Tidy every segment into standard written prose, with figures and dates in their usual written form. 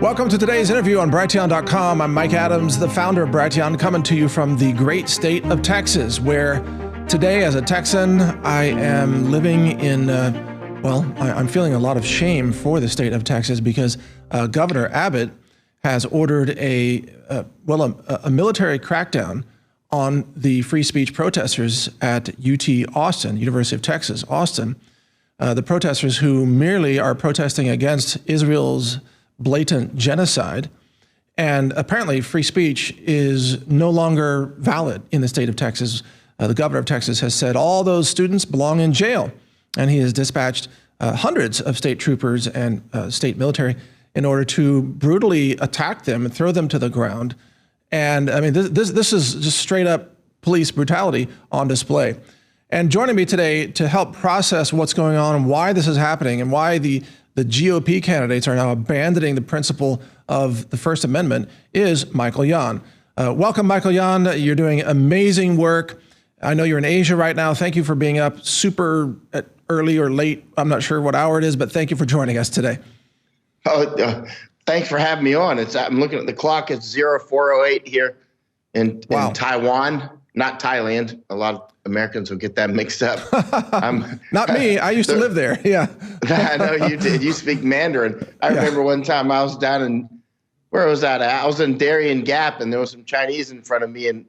Welcome to today's interview on Brighteon.com. I'm Mike Adams, the founder of Brighteon, coming to you from the great state of Texas, where today, as a Texan, I am living in, I'm feeling a lot of shame for the state of Texas because Governor Abbott has ordered a military crackdown on the free speech protesters at UT Austin, University of Texas, Austin. The protesters who merely are protesting against Israel's blatant genocide. And apparently free speech is no longer valid in the state of Texas. The governor of Texas has said all those students belong in jail. And he has dispatched hundreds of state troopers and state military in order to brutally attack them and throw them to the ground. And I mean, this is just straight up police brutality on display. And joining me today to help process what's going on and why this is happening and why the GOP candidates are now abandoning the principle of the First Amendment is Michael Yon. Welcome, Michael Yon. You're doing amazing work. I know you're in Asia right now. Thank you for being up super early or late. I'm not sure what hour it is, but thank you for joining us today. Thanks for having me on. I'm looking at the clock. It's 0408 here in Taiwan, not Thailand. A lot of Americans will get that mixed up. Not me. I used to live there. Yeah. I know you did. You speak Mandarin. I remember one time I was down in, where was that at? I was in Darien Gap and there was some Chinese in front of me and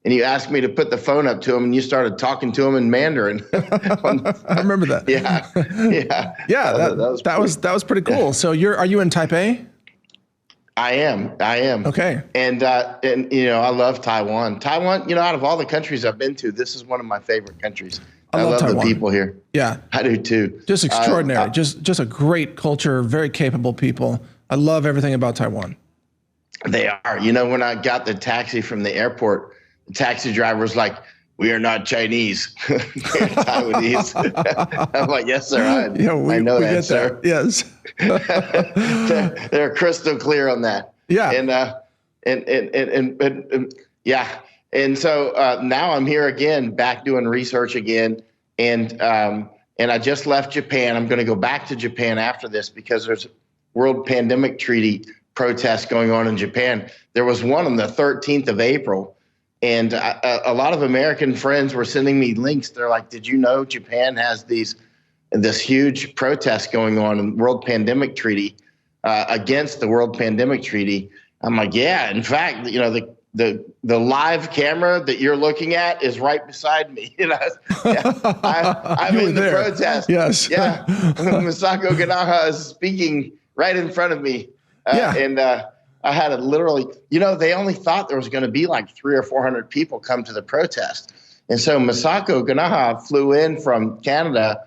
you asked me to put the phone up to him and you started talking to him in Mandarin. I remember that. Yeah. That was pretty cool. So are you in Taipei? I am. Okay. And I love Taiwan. Taiwan, out of all the countries I've been to, this is one of my favorite countries. I love Taiwan. The people here. Yeah. I do too. Just extraordinary. Just a great culture, very capable people. I love everything about Taiwan. They are. When I got the taxi from the airport, the taxi driver was like, "We are not Chinese, we're Taiwanese." I'm like, "Yes, sir. I know that, sir." Yes. They're crystal clear on that. Yeah. And so now I'm here again, back doing research again. And I just left Japan. I'm going to go back to Japan after this because there's World Pandemic Treaty protests going on in Japan. There was one on the 13th of April. And a lot of American friends were sending me links. They're like, "Did you know Japan has this huge protest going on in World Pandemic Treaty against the World Pandemic Treaty?" I'm like, "Yeah. In fact, the live camera that you're looking at is right beside me. I'm in the protest. Yes. Yeah. Masako Ganaha is speaking right in front of me. And I had to literally, they only thought there was going to be like 300 or 400 people come to the protest. And so Masako Ganaha flew in from Canada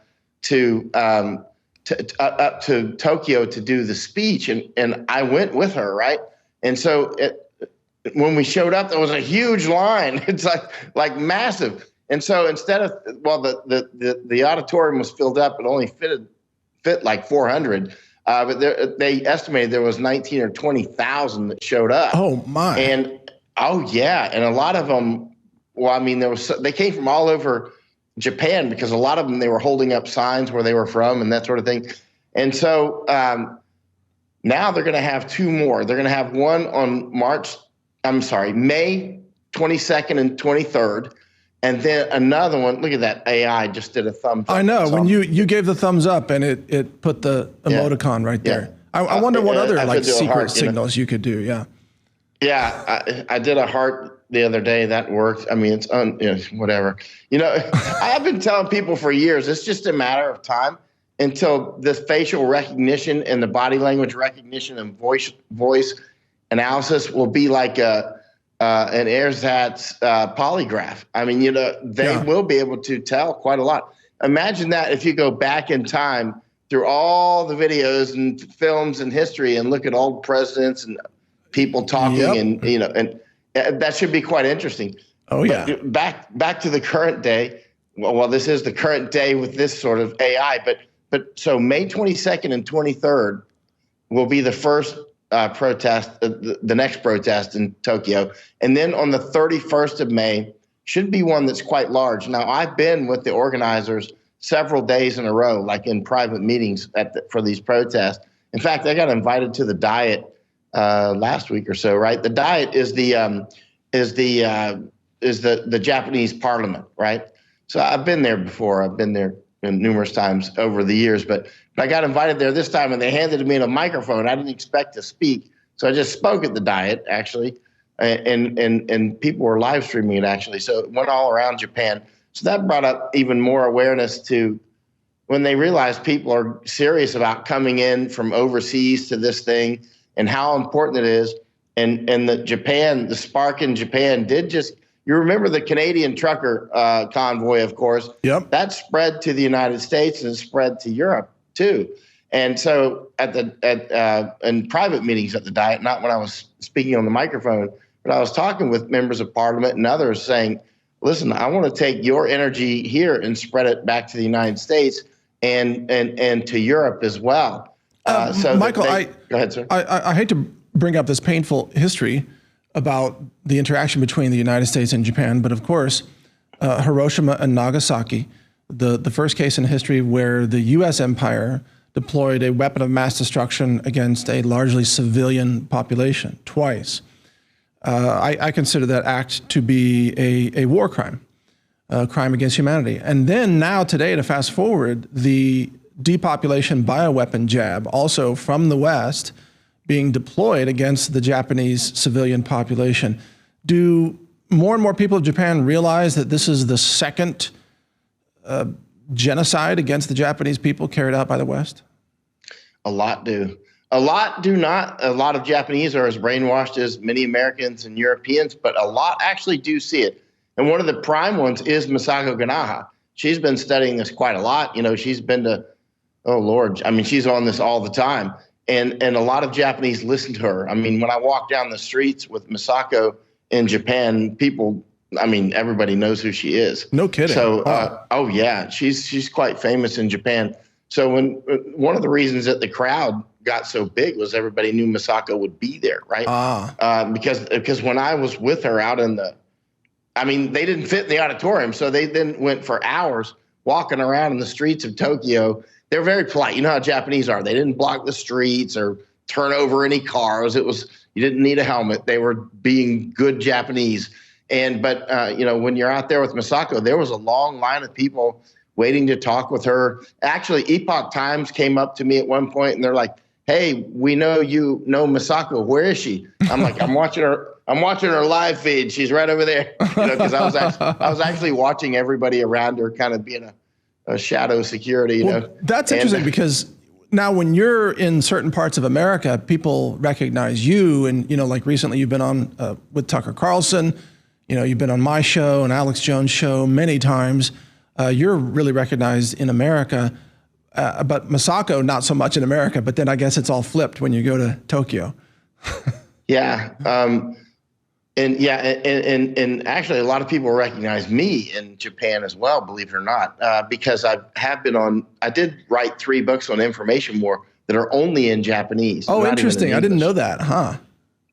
up to Tokyo to do the speech. And I went with her. Right. And so when we showed up, there was a huge line. It's like massive. And so instead of, the auditorium was filled up, it only fit like 400. But they estimated there was 19 or 20,000 that showed up. Oh my! And and a lot of them. Well, they came from all over Japan because a lot of them they were holding up signs where they were from and that sort of thing. And so now they're going to have two more. They're going to have one on May 22nd and 23rd. And then another one, look at that, AI just did a thumbs up. I know, when you gave the thumbs up and it put the emoticon right there. Yeah. I wonder what other secret signals you could do, yeah. Yeah, I did a heart the other day, that worked. It's whatever. I have been telling people for years, it's just a matter of time until the facial recognition and the body language recognition and voice analysis will be like an AirSats polygraph. They will be able to tell quite a lot. Imagine that if you go back in time through all the videos and films and history and look at old presidents and people talking and that should be quite interesting. Oh yeah. But back to the current day. Well, this is the current day with this sort of AI, but so May 22nd and 23rd will be the first protest, the next protest in Tokyo. And then on the 31st of May should be one that's quite large. Now, I've been with the organizers several days in a row, like in private meetings for these protests. In fact, I got invited to the Diet last week or so, right? The Diet is the Japanese parliament, right? So I've been there before. I've been there numerous times over the years, but I got invited there this time, and they handed me a microphone. I didn't expect to speak, so I just spoke at the Diet, actually, and people were live streaming it, actually. So it went all around Japan. So that brought up even more awareness to when they realized people are serious about coming in from overseas to this thing and how important it is. And the spark in Japan did just, you remember the Canadian trucker convoy, of course. Yep. That spread to the United States and spread to Europe too. And so in private meetings at the Diet, not when I was speaking on the microphone, but I was talking with members of parliament and others saying, listen, I want to take your energy here and spread it back to the United States and to Europe as well. Michael, go ahead, sir. I hate to bring up this painful history about the interaction between the United States and Japan, but of course, Hiroshima and Nagasaki, the first case in history where the U.S. empire deployed a weapon of mass destruction against a largely civilian population twice. I consider that act to be a war crime, a crime against humanity. And then now today, to fast forward, the depopulation bioweapon jab, also from the West, being deployed against the Japanese civilian population. Do more and more people of Japan realize that this is the second genocide against the Japanese people carried out by the West? A lot do. A lot do not. A lot of Japanese are as brainwashed as many Americans and Europeans, but a lot actually do see it. And one of the prime ones is Masako Ganaha. She's been studying this quite a lot. You know, she's been to, oh Lord, I mean, she's on this all the time. And a lot of Japanese listen to her. I mean, when I walk down the streets with Masako in Japan, people, I mean, everybody knows who she is. No kidding. So, oh yeah, she's quite famous in Japan. So one of the reasons that the crowd got so big was everybody knew Masako would be there, right? Because when I was with her out in I mean, they didn't fit in the auditorium, so they then went for hours walking around in the streets of Tokyo. They're very polite. You know how Japanese are. They didn't block the streets or turn over any cars. You didn't need a helmet. They were being good Japanese. But when you're out there with Masako, there was a long line of people waiting to talk with her. Actually, Epoch Times came up to me at one point and they're like, "Hey, we know you know Masako. Where is she?" I'm like, I'm watching her live feed. She's right over there. Because I was actually watching everybody around her, kind of being a shadow security. That's interesting because now when you're in certain parts of America, people recognize you. And like recently, you've been on with Tucker Carlson. You've been on my show and Alex Jones' show many times. You're really recognized in America. But Masako, not so much in America, but then I guess it's all flipped when you go to Tokyo. Yeah. And actually a lot of people recognize me in Japan as well, believe it or not, because I did write 3 books on information war that are only in Japanese. Oh, interesting. I didn't know that, huh?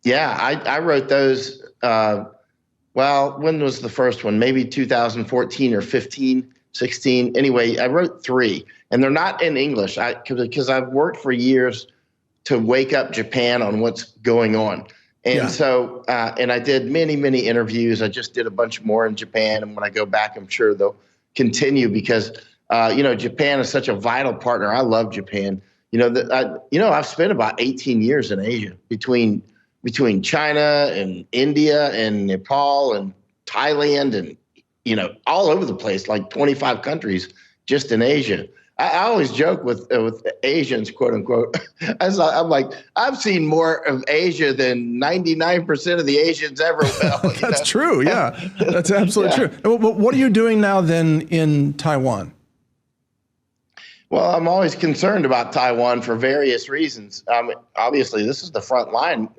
Yeah, I wrote those. When was the first one? Maybe 2014 or 15, 16. Anyway, I wrote 3. And they're not in English because I've worked for years to wake up Japan on what's going on. And so I did many, many interviews. I just did a bunch more in Japan. And when I go back, I'm sure they'll continue because, Japan is such a vital partner. I love Japan. I've spent about 18 years in Asia between China and India and Nepal and Thailand and, all over the place, like 25 countries just in Asia. I always joke with Asians, quote unquote. I'm like, I've seen more of Asia than 99% of the Asians ever will. That's true. Yeah, that's absolutely true. What are you doing now then in Taiwan? Well, I'm always concerned about Taiwan for various reasons. Obviously, this is the front line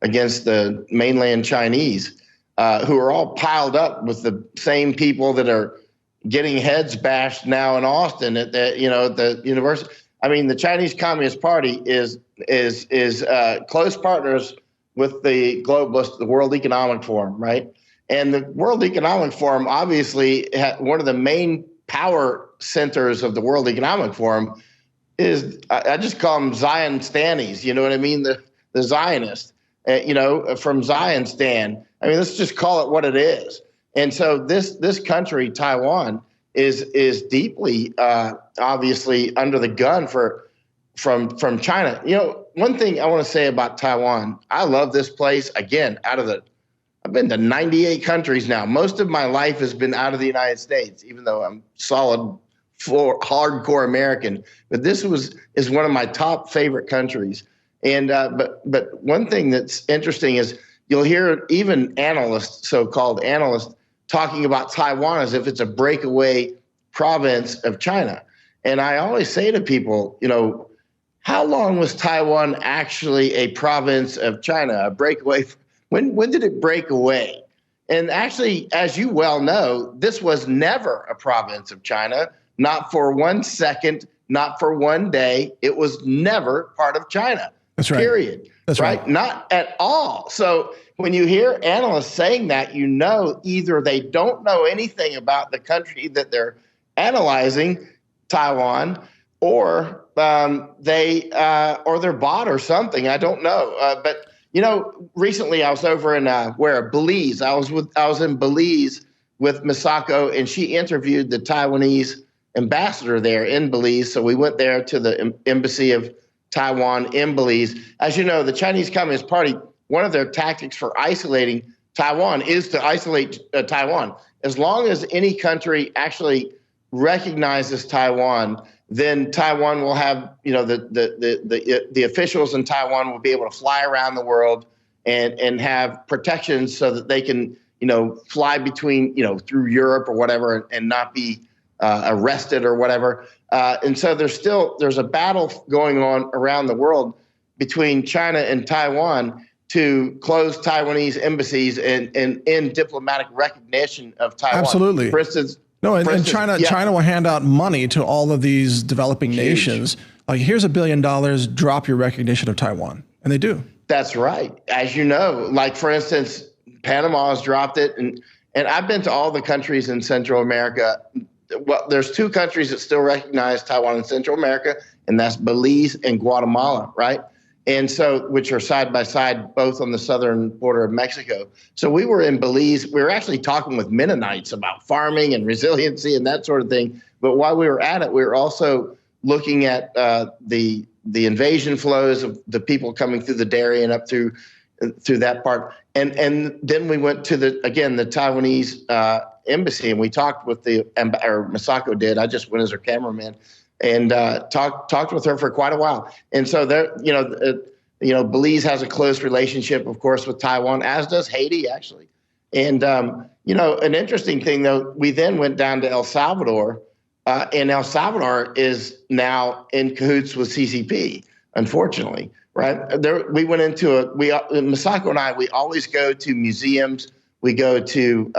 against the mainland Chinese, who are all piled up with the same people that are getting heads bashed now in Austin at the university. I mean, the Chinese Communist Party is close partners with the globalists, the World Economic Forum, right? And the World Economic Forum, obviously, one of the main power centers of the World Economic Forum is, I just call them Zion Stannies. You know what I mean? the Zionist, from Zion's stand. I mean, let's just call it what it is. And so this country, Taiwan, is deeply obviously under the gun from China. One thing I want to say about Taiwan, I love this place. Again, I've been to 98 countries now. Most of my life has been out of the United States, even though I'm solid hardcore American. But this is one of my top favorite countries. And but one thing that's interesting is you'll hear even analysts, so-called analysts, talking about Taiwan as if it's a breakaway province of China. And I always say to people, how long was Taiwan actually a province of China, a breakaway? When did it break away? And actually, as you well know, this was never a province of China, not for 1 second, not for 1 day. It was never part of China. That's right. Period. That's right. Not at all. So when you hear analysts saying that, either they don't know anything about the country that they're analyzing, Taiwan, or they're bought or something. I don't know. But recently I was over in Belize. I was in Belize with Misako, and she interviewed the Taiwanese ambassador there in Belize. So we went there to the embassy of Taiwan in Belize. As you know, the Chinese Communist Party, one of their tactics for isolating Taiwan is to isolate Taiwan. As long as any country actually recognizes Taiwan, then Taiwan will have, the officials in Taiwan will be able to fly around the world and have protections so that they can, fly between, through Europe or whatever and not be arrested or whatever. And so there's a battle going on around the world between China and Taiwan to close Taiwanese embassies and in diplomatic recognition of Taiwan. Absolutely. For instance, and China will hand out money to all of these developing nations. Like, here's $1 billion, drop your recognition of Taiwan. And they do. That's right. As you know, like, for instance, Panama has dropped it. And I've been to all the countries in Central America. Well, there's 2 countries that still recognize Taiwan in Central America, and that's Belize and Guatemala, right? And so, which are side by side, both on the southern border of Mexico. So we were in Belize. We were actually talking with Mennonites about farming and resiliency and that sort of thing. But while we were at it, we were also looking at the invasion flows of the people coming through the Darien up through that part. And then we went to the Taiwanese embassy, and we talked with or Misako did. I just went as her cameraman. And talked with her for quite a while. And so there, Belize has a close relationship, of course, with Taiwan, as does Haiti, actually. And, an interesting thing, though, we then went down to El Salvador, and El Salvador is now in cahoots with CCP, unfortunately, right? We went into Misako and I, we always go to museums. We go to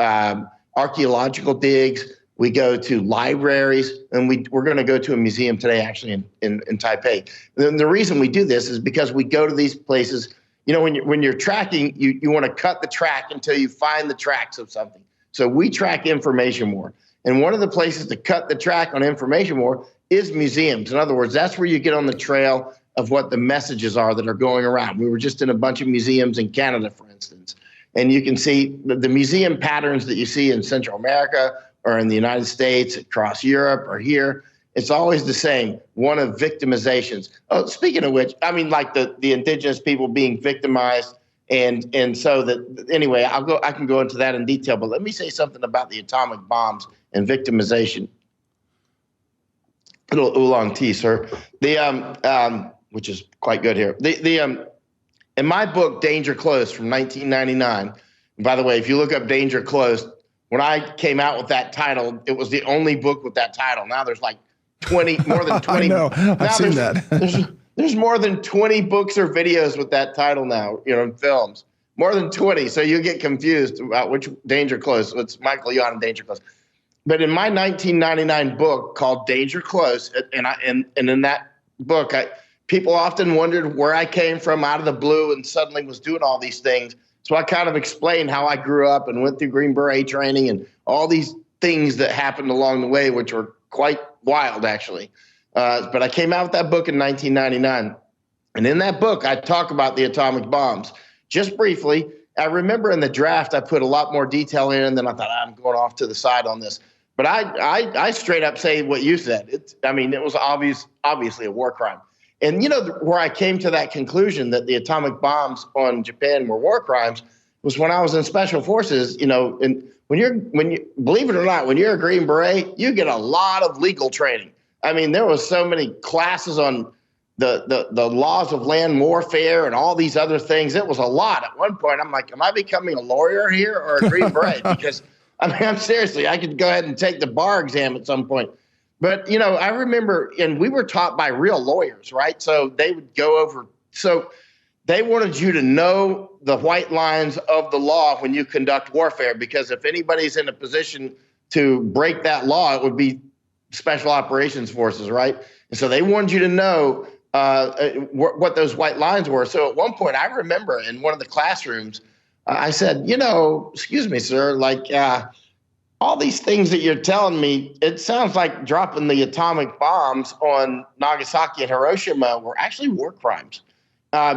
archaeological digs. We go to libraries, and we're going to go to a museum today, actually, in Taipei. And the reason we do this is because we go to these places. When you're tracking, you want to cut the track until you find the tracks of something. So we track information more. And one of the places to cut the track on information more is museums. In other words, that's where you get on the trail of what the messages are that are going around. We were just in a bunch of museums in Canada, for instance, and you can see the museum patterns that you see in Central America or in the United States, across Europe, or here. It's always the same, one of victimizations. Oh, speaking of which, I mean, like the indigenous people being victimized, and so that, anyway, I can go into that in detail, but let me say something about the atomic bombs and victimization. A little oolong tea, sir. Which is quite good here. In my book, Danger Close from 1999, and by the way, if you look up Danger Close, when I came out with that title, it was the only book with that title. Now there's like more than 20. I know, I've seen that. There's more than 20 books or videos with that title now, in films. More than 20, so you get confused about which Danger Close. It's Michael Yon and Danger Close. But in my 1999 book called Danger Close, and in that book, people often wondered where I came from out of the blue and suddenly was doing all these things. So I kind of explained how I grew up and went through Green Beret training and all these things that happened along the way, which were quite wild, actually. But I came out with that book in 1999. And in that book, I talk about the atomic bombs just briefly. I remember in the draft, I put a lot more detail in, and then I thought, I'm going off to the side on this. But I straight up say what you said. It was obviously a war crime. And where I came to that conclusion that the atomic bombs on Japan were war crimes was when I was in special forces. And when you believe it or not, when you're a Green Beret, you get a lot of legal training. I mean, there was so many classes on the laws of land warfare and all these other things. It was a lot. At one point, I'm like, am I becoming a lawyer here or a Green Beret? Because I'm seriously, I could go ahead and take the bar exam at some point. But, I remember, and we were taught by real lawyers, right? So they would go over. So they wanted you to know the white lines of the law when you conduct warfare, because if anybody's in a position to break that law, it would be special operations forces, right? And so they wanted you to know what those white lines were. So at one point, I remember in one of the classrooms, I said, excuse me, sir, all these things that you're telling me, it sounds like dropping the atomic bombs on Nagasaki and Hiroshima were actually war crimes.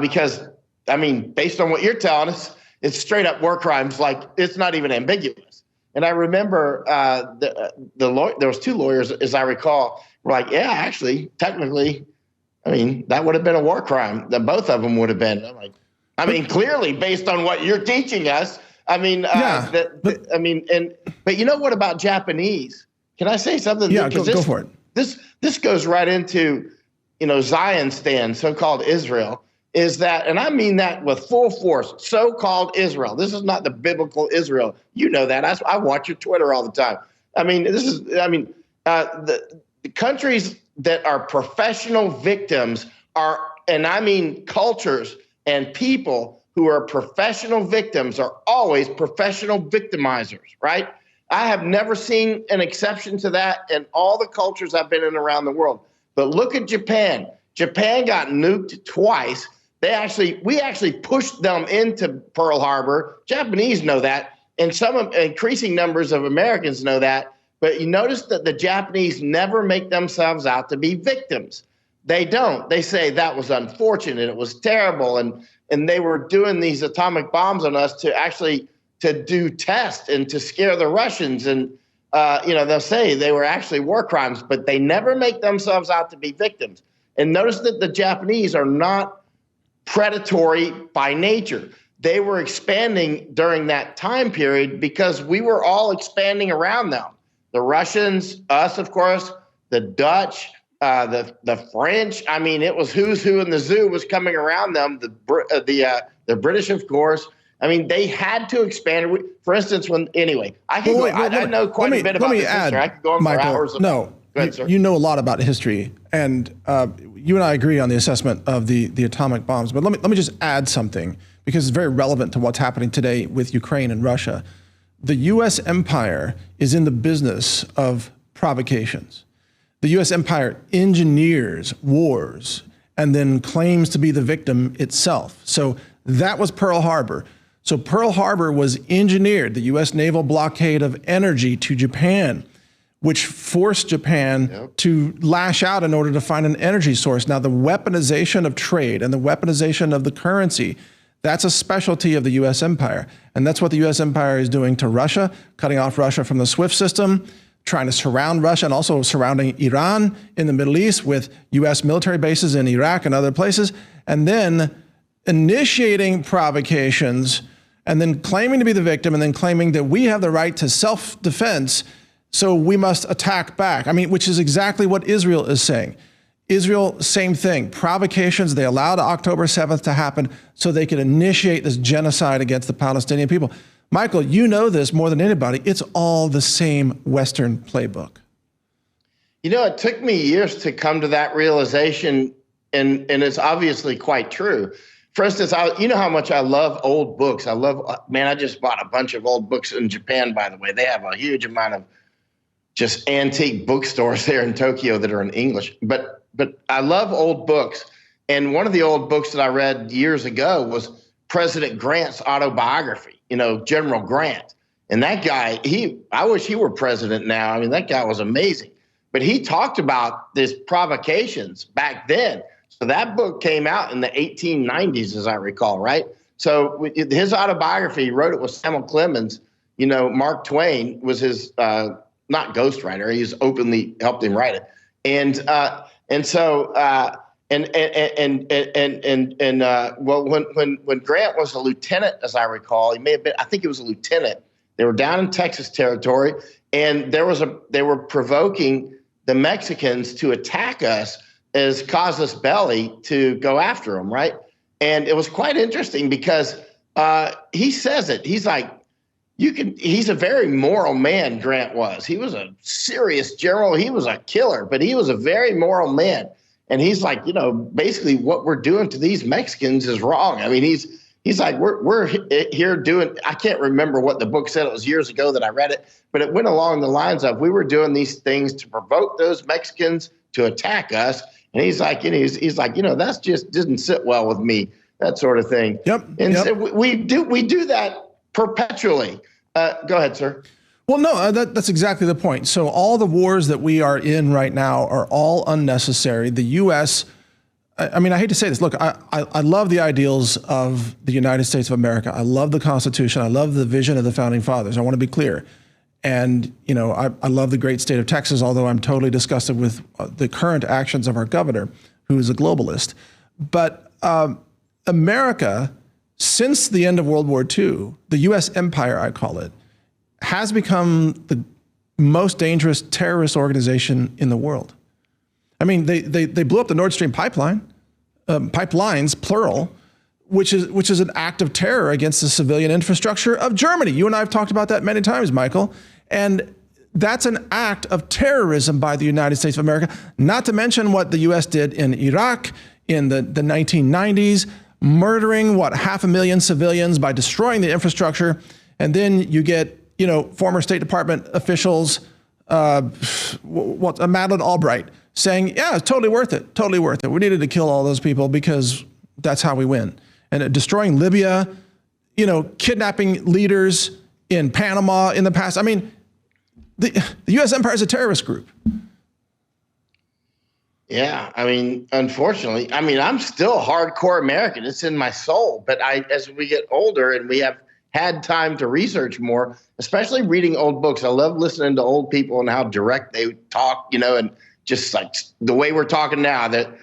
Because, based on what you're telling us, it's straight up war crimes. Like, it's not even ambiguous. And I remember there was two lawyers, as I recall, were like, yeah, actually, technically, that would have been a war crime. That both of them would have been. I'm like, clearly, based on what you're teaching us. But what about Japanese? Can I say something? Yeah, go for it. This goes right into, Zion stand, so-called Israel, is that, and I mean that with full force, so-called Israel. This is not the biblical Israel. You know that. I watch your Twitter all the time. The countries that are professional victims are, and I mean cultures and people who are professional victims are always professional victimizers, right? I have never seen an exception to that in all the cultures I've been in around the world. But look at Japan. Japan got nuked twice. We actually pushed them into Pearl Harbor. Japanese know that, and some increasing numbers of Americans know that. But you notice that the Japanese never make themselves out to be victims. They don't. They say that was unfortunate. It was terrible. And they were doing these atomic bombs on us to do tests and to scare the Russians. And, they'll say they were actually war crimes, but they never make themselves out to be victims. And notice that the Japanese are not predatory by nature. They were expanding during that time period because we were all expanding around them. The Russians, us, of course, the Dutch, the French. It was who's who in the zoo was coming around them. The British, of course. They had to expand. For instance, I know quite a bit about this history. I could go on for hours. No, you know a lot about history, and you and I agree on the assessment of the atomic bombs. But let me just add something, because it's very relevant to what's happening today with Ukraine and Russia. The U.S. empire is in the business of provocations. The U.S. empire engineers wars and then claims to be the victim itself. So that was Pearl Harbor. So Pearl Harbor was engineered, the U.S. naval blockade of energy to Japan, which forced Japan to lash out in order to find an energy source. Now, the weaponization of trade and the weaponization of the currency, that's a specialty of the U.S. empire. And that's what the U.S. empire is doing to Russia, cutting off Russia from the SWIFT system, trying to surround Russia, and also surrounding Iran in the Middle East with U.S. military bases in Iraq and other places, and then initiating provocations, and then claiming to be the victim, and then claiming that we have the right to self-defense, so we must attack back. Which is exactly what Israel is saying. Israel, same thing. Provocations, they allowed October 7th to happen so they could initiate this genocide against the Palestinian people. Michael, you know this more than anybody. It's all the same Western playbook. It took me years to come to that realization, and it's obviously quite true. For instance, you know how much I love old books. I just bought a bunch of old books in Japan, by the way. They have a huge amount of just antique bookstores there in Tokyo that are in English. But I love old books. And one of the old books that I read years ago was President Grant's autobiography. General Grant. And that guy, I wish he were president now. That guy was amazing. But he talked about these provocations back then. So that book came out in the 1890s, as I recall, right? So his autobiography, he wrote it with Samuel Clemens. Mark Twain was his not ghostwriter. He's openly helped him write it. When Grant was a lieutenant, as I recall, he may have been. I think he was a lieutenant. They were down in Texas territory, and they were provoking the Mexicans to attack us as casus belli to go after them, right? And it was quite interesting because he says it. He's like, he's a very moral man, Grant was. He was a serious general. He was a killer, but he was a very moral man. And he's like, basically what we're doing to these Mexicans is wrong. I mean, he's like, we're here doing, I can't remember what the book said. It was years ago that I read it, but it went along the lines of, we were doing these things to provoke those Mexicans to attack us. And he's like, he's like, that's just didn't sit well with me, that sort of thing. Yep. And so we do that perpetually. Go ahead, sir. Well, no, that's exactly the point. So all the wars that we are in right now are all unnecessary. The U.S., I mean, I hate to say this. Look, I love the ideals of the United States of America. I love the Constitution. I love the vision of the Founding Fathers. I want to be clear. And, I love the great state of Texas, although I'm totally disgusted with the current actions of our governor, who is a globalist. But America, since the end of World War II, the U.S. empire, I call it, has become the most dangerous terrorist organization in the world. I mean, they blew up the Nord Stream pipeline, pipelines, plural, which is an act of terror against the civilian infrastructure of Germany. You and I have talked about that many times, Michael. And that's an act of terrorism by the United States of America, not to mention what the U.S. did in Iraq in the 1990s, murdering, 500,000 civilians by destroying the infrastructure. And then you get, former State Department officials, Madeleine Albright, saying, yeah, it's totally worth it. Totally worth it. We needed to kill all those people because that's how we win. And destroying Libya, kidnapping leaders in Panama in the past. I mean, the U.S. empire is a terrorist group. Yeah, I mean, unfortunately, I'm still a hardcore American. It's in my soul. But as we get older and we have had time to research more, especially reading old books. I love listening to old people and how direct they talk, and just like the way we're talking now. The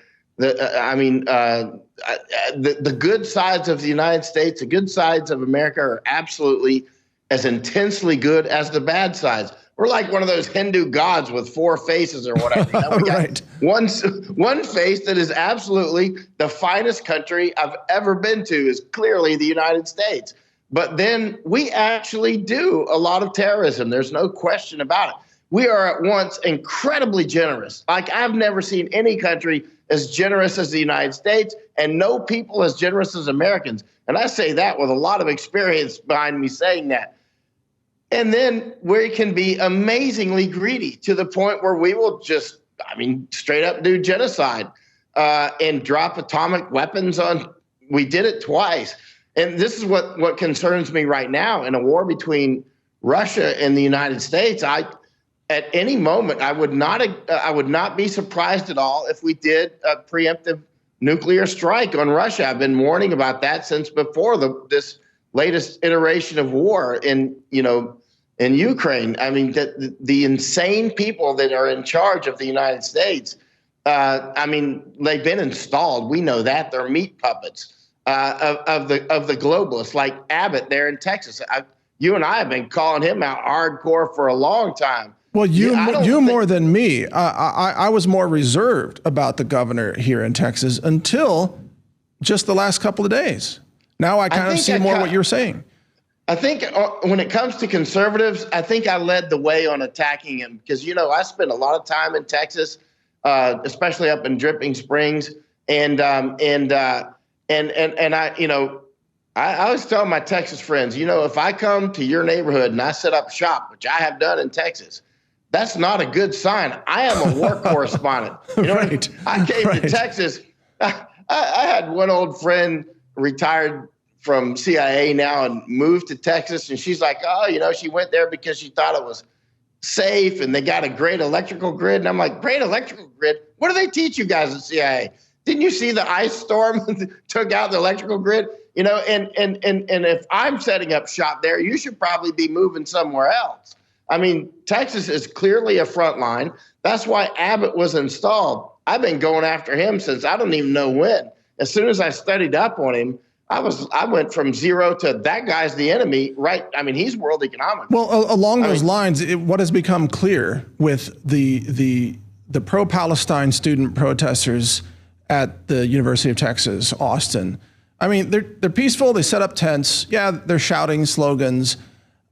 good sides of the United States, the good sides of America are absolutely as intensely good as the bad sides. We're like one of those Hindu gods with four faces or whatever. We got right. One face that is absolutely the finest country I've ever been to is clearly the United States. But then we actually do a lot of terrorism. There's no question about it. We are at once incredibly generous. Like I've never seen any country as generous as the United States and no people as generous as Americans. And I say that with a lot of experience behind me saying that. And then we can be amazingly greedy to the point where we will just, straight up do genocide and drop atomic weapons on. We did it twice. And this is what concerns me right now in a war between Russia and the United States. At any moment, I would not be surprised at all if we did a preemptive nuclear strike on Russia. I've been warning about that since before this latest iteration of war in Ukraine. I mean, the insane people that are in charge of the United States, they've been installed. We know that. They're meat puppets. Of the globalists like Abbott there in Texas. You and I have been calling him out hardcore for a long time. Well, you more than me. I was more reserved about the governor here in Texas until just the last couple of days. Now I kind of see more what you're saying. I think when it comes to conservatives, I think I led the way on attacking him because, I spent a lot of time in Texas, especially up in Dripping Springs, and I always tell my Texas friends, if I come to your neighborhood and I set up shop, which I have done in Texas, that's not a good sign. I am a war correspondent. Right. I came to Texas. I had one old friend retired from CIA now and moved to Texas. And she's like, she went there because she thought it was safe and they got a great electrical grid. And I'm like, great electrical grid? What do they teach you guys at CIA? Didn't you see the ice storm took out the electrical grid? You know, and if I'm setting up shop there, you should probably be moving somewhere else. I mean, Texas is clearly a front line. That's why Abbott was installed. I've been going after him since I don't even know when. As soon as I studied up on him, I went from zero to that guy's the enemy, right? I mean, he's world economic. Well, along those lines, what has become clear with the pro-Palestine student protesters at the University of Texas, Austin, I mean, they're peaceful. They set up tents. Yeah, they're shouting slogans,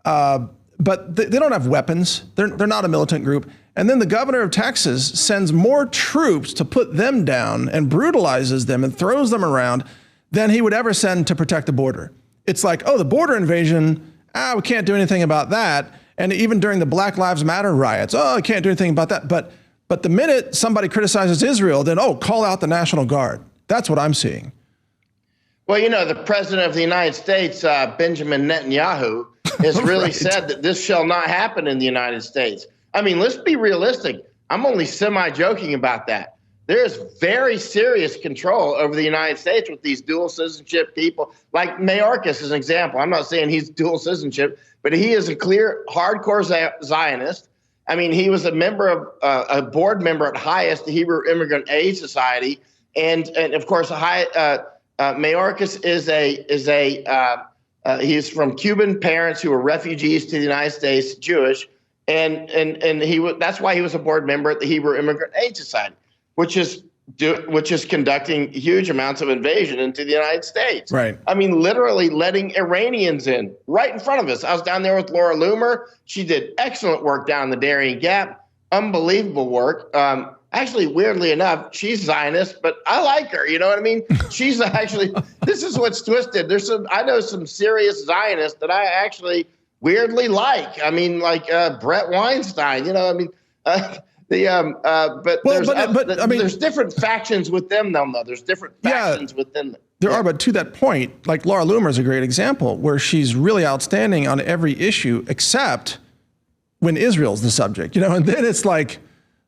but they don't have weapons. They're not a militant group. And then the governor of Texas sends more troops to put them down and brutalizes them and throws them around than he would ever send to protect the border. It's like, oh, the border invasion, we can't do anything about that. And even during the Black Lives Matter riots, I can't do anything about that. But the minute somebody criticizes Israel, then, call out the National Guard. That's what I'm seeing. Well, you know, the president of the United States, Benjamin Netanyahu, has really said that this shall not happen in the United States. I mean, let's be realistic. I'm only semi-joking about that. There is very serious control over the United States with these dual citizenship people. Like Mayorkas is an example. I'm not saying he's dual citizenship, but he is a clear, hardcore Zionist. I mean, he was a member of a board member at Highest, the Hebrew Immigrant Aid Society, and of course, Mayorkas he's from Cuban parents who were refugees to the United States, Jewish. And that's why he was a board member at the Hebrew Immigrant Aid Society, which is conducting huge amounts of invasion into the United States. Right. I mean, literally letting Iranians in right in front of us. I was down there with Laura Loomer. She did excellent work down the Darien Gap. Unbelievable work. Actually, weirdly enough, she's Zionist, but I like her. You know what I mean? She's actually. This is what's twisted. I know some serious Zionists that I actually weirdly like. I mean, like Brett Weinstein, you know, I mean, there's different factions with them, though. There's different factions within them. There are, but to that point, like Laura Loomer is a great example where she's really outstanding on every issue except when Israel's the subject, you know, and then it's like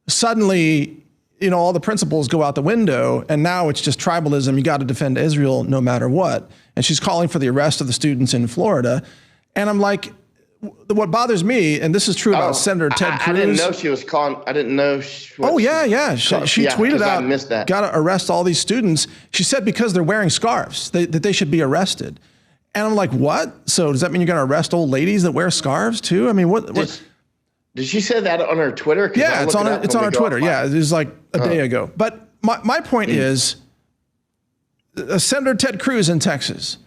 suddenly, you know, all the principles go out the window and now it's just tribalism. You got to defend Israel no matter what. And she's calling for the arrest of the students in Florida. And I'm like, what bothers me, and this is true about Senator Ted Cruz. I didn't know she was calling. I didn't know. She tweeted out, I missed that. Got to arrest all these students. She said because they're wearing scarves, that they should be arrested. And I'm like, what? So does that mean you're going to arrest old ladies that wear scarves too? I mean, what? Did she say that on her Twitter? Yeah, it's on her Twitter. Yeah, it was like a day ago. But my point is, Senator Ted Cruz in Texas,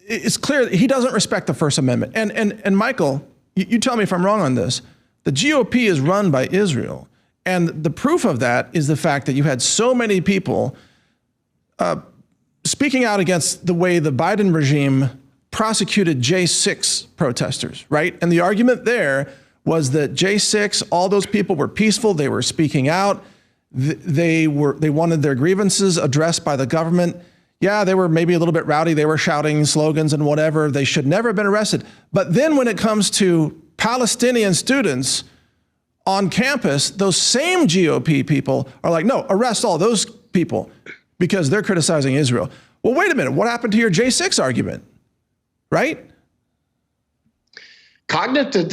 it's clear that he doesn't respect the First Amendment. And Michael, you tell me if I'm wrong on this. The GOP is run by Israel. And the proof of that is the fact that you had so many people speaking out against the way the Biden regime prosecuted J6 protesters, right? And the argument there was that J6, all those people were peaceful. They were speaking out. They wanted their grievances addressed by the government. Yeah, they were maybe a little bit rowdy. They were shouting slogans and whatever. They should never have been arrested. But then when it comes to Palestinian students on campus, those same GOP people are like, no, arrest all those people because they're criticizing Israel. Well, wait a minute. What happened to your J6 argument? Right? Cognitive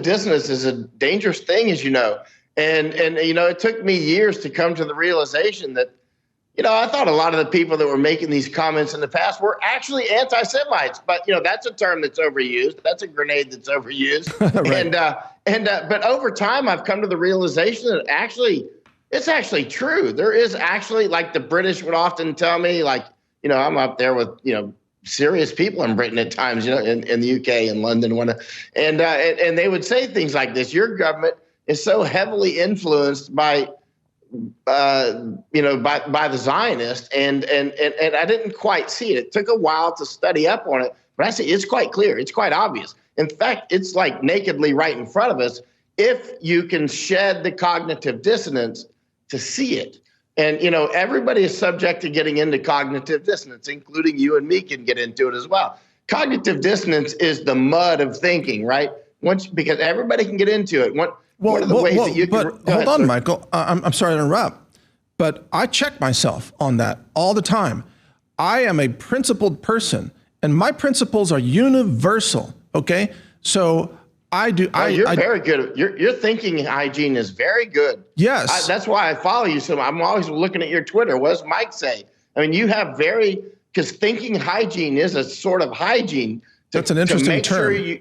dissonance is a dangerous thing, as you know. And you know, it took me years to come to the realization that, you know, I thought a lot of the people that were making these comments in the past were actually anti-Semites, but you know, that's a term that's overused. That's a grenade that's overused. Right. But over time, I've come to the realization that it's actually true. There is actually, like the British would often tell me, like, you know, I'm up there with, you know, serious people in Britain at times, you know, in the UK and London, and they would say things like this: your government is so heavily influenced by the Zionists, and I didn't quite see it. It took a while to study up on it, but I see it's quite clear. It's quite obvious. In fact, it's like nakedly right in front of us if you can shed the cognitive dissonance to see it. And, you know, everybody is subject to getting into cognitive dissonance, including you and me can get into it as well. Cognitive dissonance is the mud of thinking, right? Because everybody can get into it. One of the ways that you can. Hold on, Michael. I'm sorry to interrupt. but I check myself on that all the time. I am a principled person, and my principles are universal. Okay, so I do. You're very good. Your thinking hygiene is very good. Yes, that's why I follow you. So I'm always looking at your Twitter. What does Mike say? I mean, you have because thinking hygiene is a sort of hygiene. That's an interesting term.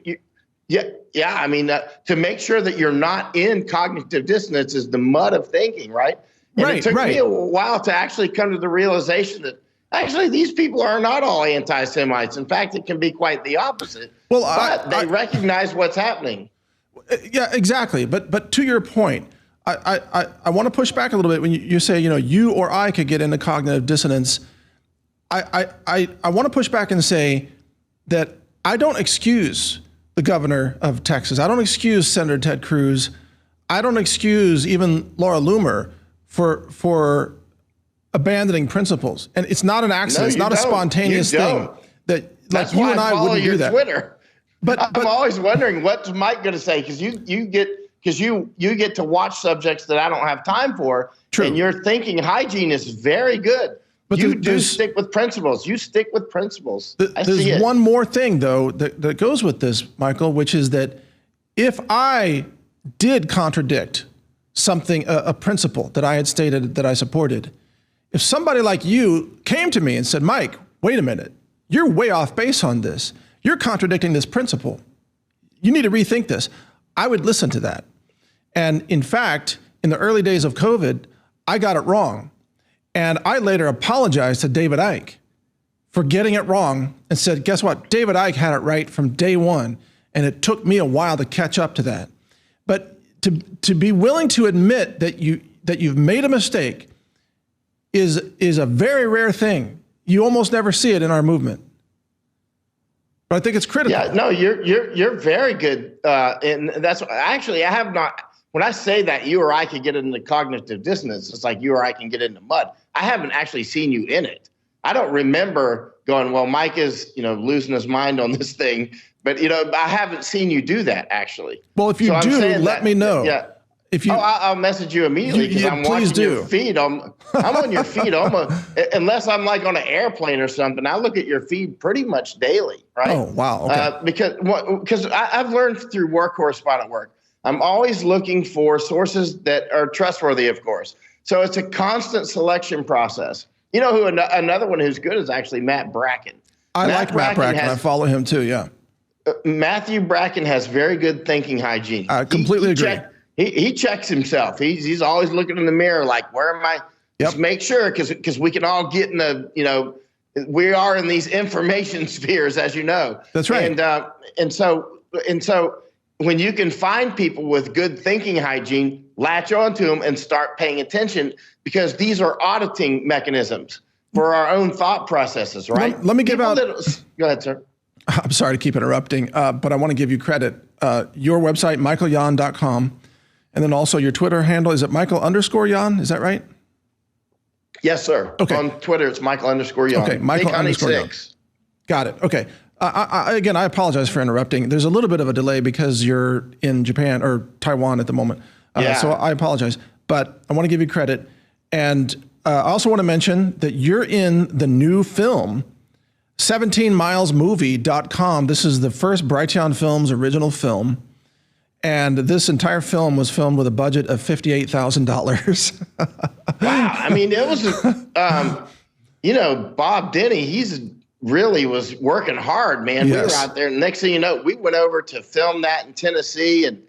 Yeah. I mean, to make sure that you're not in cognitive dissonance is the mud of thinking, right? And it took me a while to actually come to the realization that actually these people are not all anti-Semites. In fact, it can be quite the opposite. Well, but they recognize what's happening. Yeah, exactly. But to your point, I want to push back a little bit when you say, you or I could get into cognitive dissonance. I want to push back and say that I don't excuse the governor of Texas. I don't excuse Senator Ted Cruz. I don't excuse even Laura Loomer for abandoning principles. And it's not an accident. It's not a spontaneous thing That's you and I wouldn't do that. Twitter. But I'm always wondering what's Mike going to say, because you get to watch subjects that I don't have time for. True. And your thinking hygiene is very good. But you do stick with principles. You stick with principles. There's one more thing, though, that goes with this, Michael, which is that if I did contradict something, a principle that I had stated that I supported, if somebody like you came to me and said, Mike, wait a minute, you're way off base on this. You're contradicting this principle. You need to rethink this. I would listen to that. And in fact, in the early days of COVID, I got it wrong. And I later apologized to David Icke for getting it wrong and said, guess what? David Icke had it right from day one. And it took me a while to catch up to that. But to be willing to admit that you've made a mistake is a very rare thing. You almost never see it in our movement. But I think it's critical. Yeah, no, you're very good. And that's actually, I have not. When I say that you or I could get into cognitive dissonance, it's like you or I can get into mud. I haven't actually seen you in it. I don't remember going, well, Mike is, losing his mind on this thing. But, I haven't seen you do that, actually. Well, if you do, let me know. Yeah. If you, I'll message you immediately because I'm watching your feed. I'm on your feed unless I'm like on an airplane or something. I look at your feed pretty much daily, right? Oh, wow. Okay. Because I've learned through work correspondent work, I'm always looking for sources that are trustworthy, of course. So it's a constant selection process. You know who another one who's good is actually Matt Bracken. I like Matt Bracken. I follow him too, yeah. Matthew Bracken has very good thinking hygiene. I completely agree. He checks himself. He's always looking in the mirror like, where am I? Yep. Just make sure, because we can all get in we are in these information spheres, as you know. That's right. And so when you can find people with good thinking hygiene, latch onto them and start paying attention, because these are auditing mechanisms for our own thought processes, right? Let me give out. Go ahead, sir. I'm sorry to keep interrupting, but I want to give you credit. Your website, michaelyon.com, and then also your Twitter handle. Is it Michael_Yon? Is that right? Yes, sir. Okay. On Twitter, it's Michael_Yon. Okay, Michael_Yon. Got it. Okay. Again, I apologize for interrupting. There's a little bit of a delay because you're in Japan or Taiwan at the moment. So I apologize, but I want to give you credit. And I also want to mention that you're in the new film, 17milesmovie.com. This is the first Brighteon Films original film. And this entire film was filmed with a budget of $58,000. Wow. I mean, it was, Bob Denny, he's really was working hard, man. Yes. We were out there. And next thing you know, we went over to film that in Tennessee. And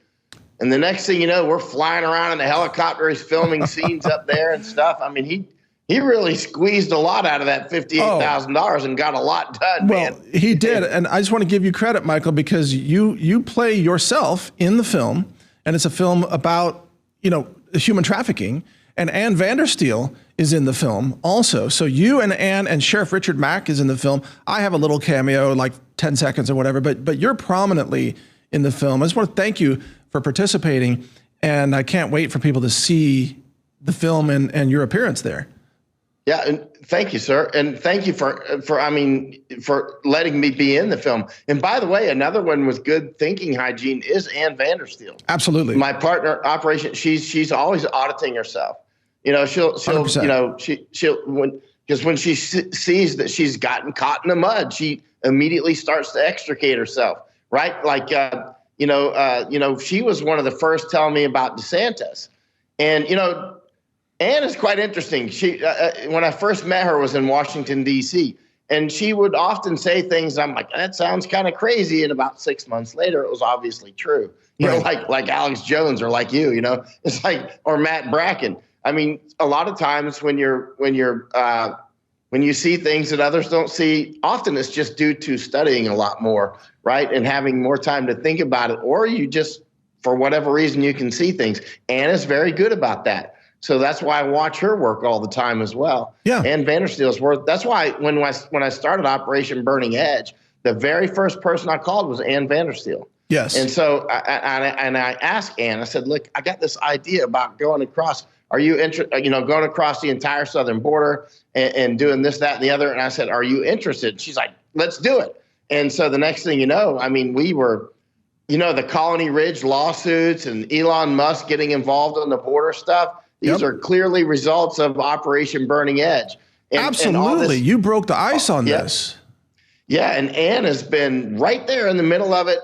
the next thing you know, we're flying around in the helicopters, filming scenes up there and stuff. I mean, he really squeezed a lot out of that $58,000 and got a lot done, man. Well, he did. And I just want to give you credit, Michael, because you play yourself in the film, and it's a film about, human trafficking. And Ann Vandersteel is in the film also. So you and Ann and Sheriff Richard Mack is in the film. I have a little cameo, like 10 seconds or whatever, but you're prominently in the film. I just want to thank you for participating, and I can't wait for people to see the film and your appearance there. Yeah, and thank you, sir, and thank you for letting me be in the film. And by the way, another one with good thinking hygiene is Ann Vandersteel. Absolutely, my partner operation. She's always auditing herself. She'll 100%. because when she sees that she's gotten caught in the mud, she immediately starts to extricate herself, right? Like, she was one of the first telling me about DeSantis. And, Ann is quite interesting. She, when I first met her, was in Washington, D.C., and she would often say things. I'm like, that sounds kind of crazy. And about 6 months later, it was obviously true. Like Alex Jones or like you, it's like, or Matt Bracken. I mean, a lot of times when you see things that others don't see, often it's just due to studying a lot more, right? And having more time to think about it, or you just, for whatever reason, you can see things. Anna's very good about that. So that's why I watch her work all the time as well. Yeah. And Vandersteel's work. That's why when I started Operation Burning Edge, the very first person I called was Ann Vandersteel. Yes. And so I asked Ann, I said, look, I got this idea about going across. Are you interested, going across the entire southern border and doing this, that, and the other? And I said, are you interested? And she's like, let's do it. And so the next thing you know, I mean, we were, the Colony Ridge lawsuits and Elon Musk getting involved in the border stuff. These are clearly results of Operation Burning Edge. Absolutely. You broke the ice on this. Yeah. And Ann has been right there in the middle of it,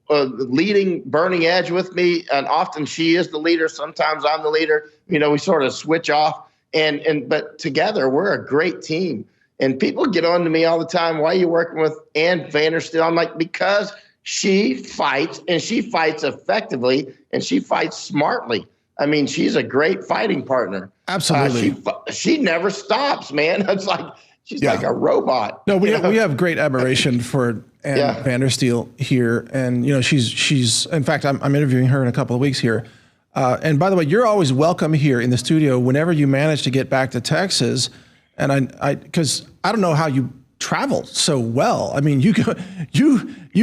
leading Burning Edge with me. And often she is the leader. Sometimes I'm the leader. We sort of switch off. But together we're a great team. And people get on to me all the time. Why are you working with Ann Vandersteel? I'm like, because she fights, and she fights effectively, and she fights smartly. I mean, she's a great fighting partner. Absolutely. She never stops, man. It's like she's like a robot. No, we have great admiration for Ann Vandersteel here, and she's in fact I'm interviewing her in a couple of weeks here. And by the way, you're always welcome here in the studio whenever you manage to get back to Texas. And because I don't know how you travel so well. I mean, you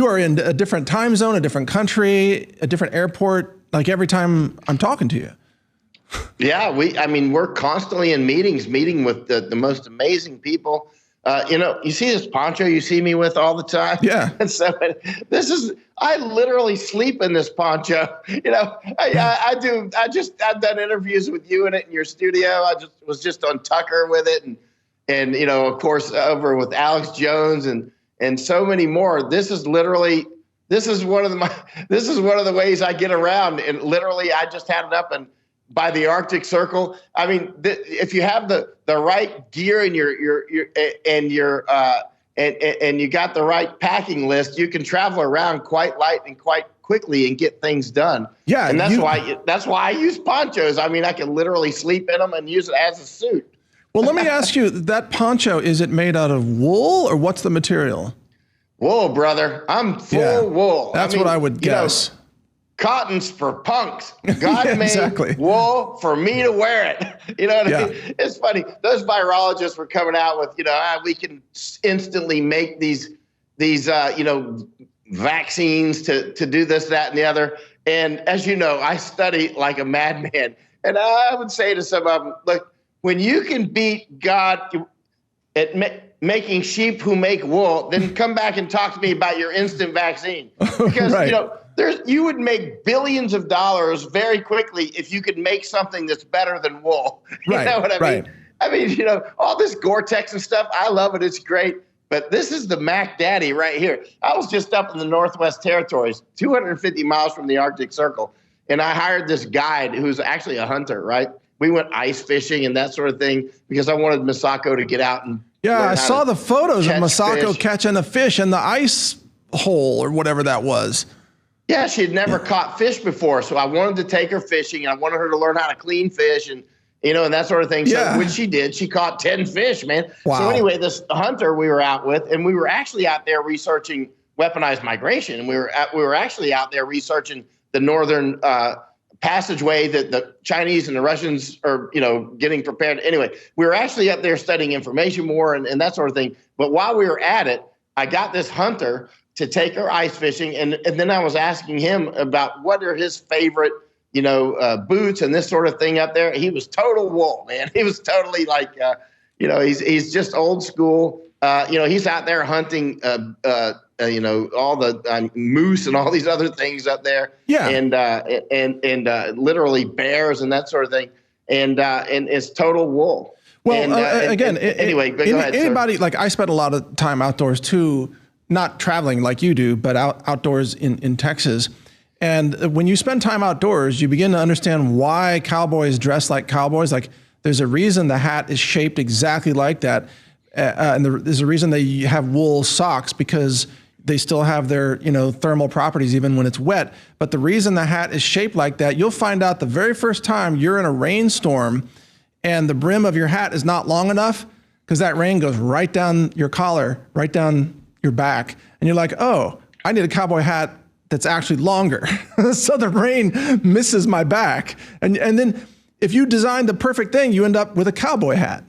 are in a different time zone, a different country, a different airport. Like every time I'm talking to you. Yeah, we're constantly in meeting with the most amazing people. You see this poncho you see me with all the time? Yeah. And so I literally sleep in this poncho. I've done interviews with you in it in your studio. I was just on Tucker with it. And of course, over with Alex Jones and so many more. This is one of the ways I get around, and literally I just had it up and by the Arctic Circle. I mean, if you have the right gear and you got the right packing list, you can travel around quite light and quite quickly and get things done. Yeah, and that's why I use ponchos. I mean, I can literally sleep in them and use it as a suit. Well, let me ask you, that poncho, is it made out of wool or what's the material? Wool, brother. I'm full wool. That's what I would guess. Cotton's for punks. God made wool for me to wear it. You know what I mean? It's funny. Those virologists were coming out with, we can instantly make these vaccines to do this, that, and the other. And as you know, I study like a madman. And I would say to some of them, look, when you can beat God at making sheep who make wool, then come back and talk to me about your instant vaccine. Because, you would make billions of dollars very quickly if you could make something that's better than wool. You know what I mean? I mean, all this Gore-Tex and stuff, I love it. It's great. But this is the Mac Daddy right here. I was just up in the Northwest Territories, 250 miles from the Arctic Circle. And I hired this guide who's actually a hunter, right? We went ice fishing and that sort of thing because I wanted Masako to get out and I saw the photos of Masako catching a fish in the ice hole or whatever that was. Yeah, she had never caught fish before, so I wanted to take her fishing, and I wanted her to learn how to clean fish and that sort of thing. So which she did. She caught 10 fish, man. Wow. So anyway, this hunter we were out with, and we were actually out there researching weaponized migration, and we were actually out there researching the northern passageway that the Chinese and the Russians are, getting prepared. Anyway, we were actually up there studying information war and that sort of thing. But while we were at it, I got this hunter to take her ice fishing. And then I was asking him about what are his favorite, boots and this sort of thing up there. He was total wool, man. He was totally like, he's just old school. He's out there hunting, all the moose and all these other things up there. Yeah. And literally bears and that sort of thing. and it's total wool. Well, anyway, but go ahead. Anybody, like I spent a lot of time outdoors too, not traveling like you do, but outdoors in Texas. And when you spend time outdoors, you begin to understand why cowboys dress like cowboys. Like there's a reason the hat is shaped exactly like that. And there's a reason they have wool socks, because they still have their, thermal properties even when it's wet. But the reason the hat is shaped like that, you'll find out the very first time you're in a rainstorm and the brim of your hat is not long enough, because that rain goes right down your collar, right down your back. And you're like, oh, I need a cowboy hat that's actually longer. So the rain misses my back. And then if you design the perfect thing, you end up with a cowboy hat.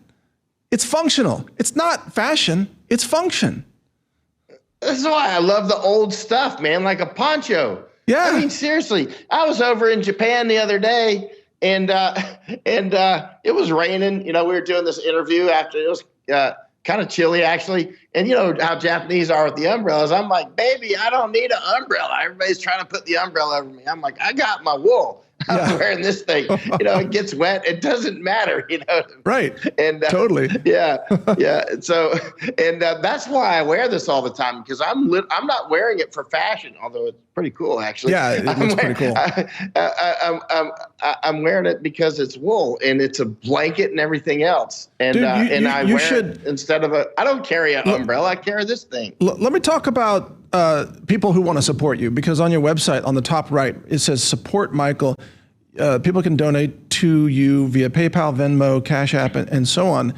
It's functional. It's not fashion, it's function. That's why I love the old stuff, man, like a poncho. Yeah. I mean, seriously, I was over in Japan the other day, and it was raining. We were doing this interview after it was kind of chilly, actually. And you know how Japanese are with the umbrellas. I'm like, baby, I don't need an umbrella. Everybody's trying to put the umbrella over me. I'm like, I got my wool. I'm wearing this thing. It gets wet. It doesn't matter. Right. And totally. Yeah. So, and that's why I wear this all the time, because I'm not wearing it for fashion, although it's pretty cool, actually. Yeah, it looks pretty cool. I'm wearing it because it's wool and it's a blanket and everything else. And Dude, I wear it instead of I don't carry an umbrella. I carry this thing. Let me talk about people who want to support you, because on your website, on the top right, it says support Michael. People can donate to you via PayPal, Venmo, Cash App, and so on.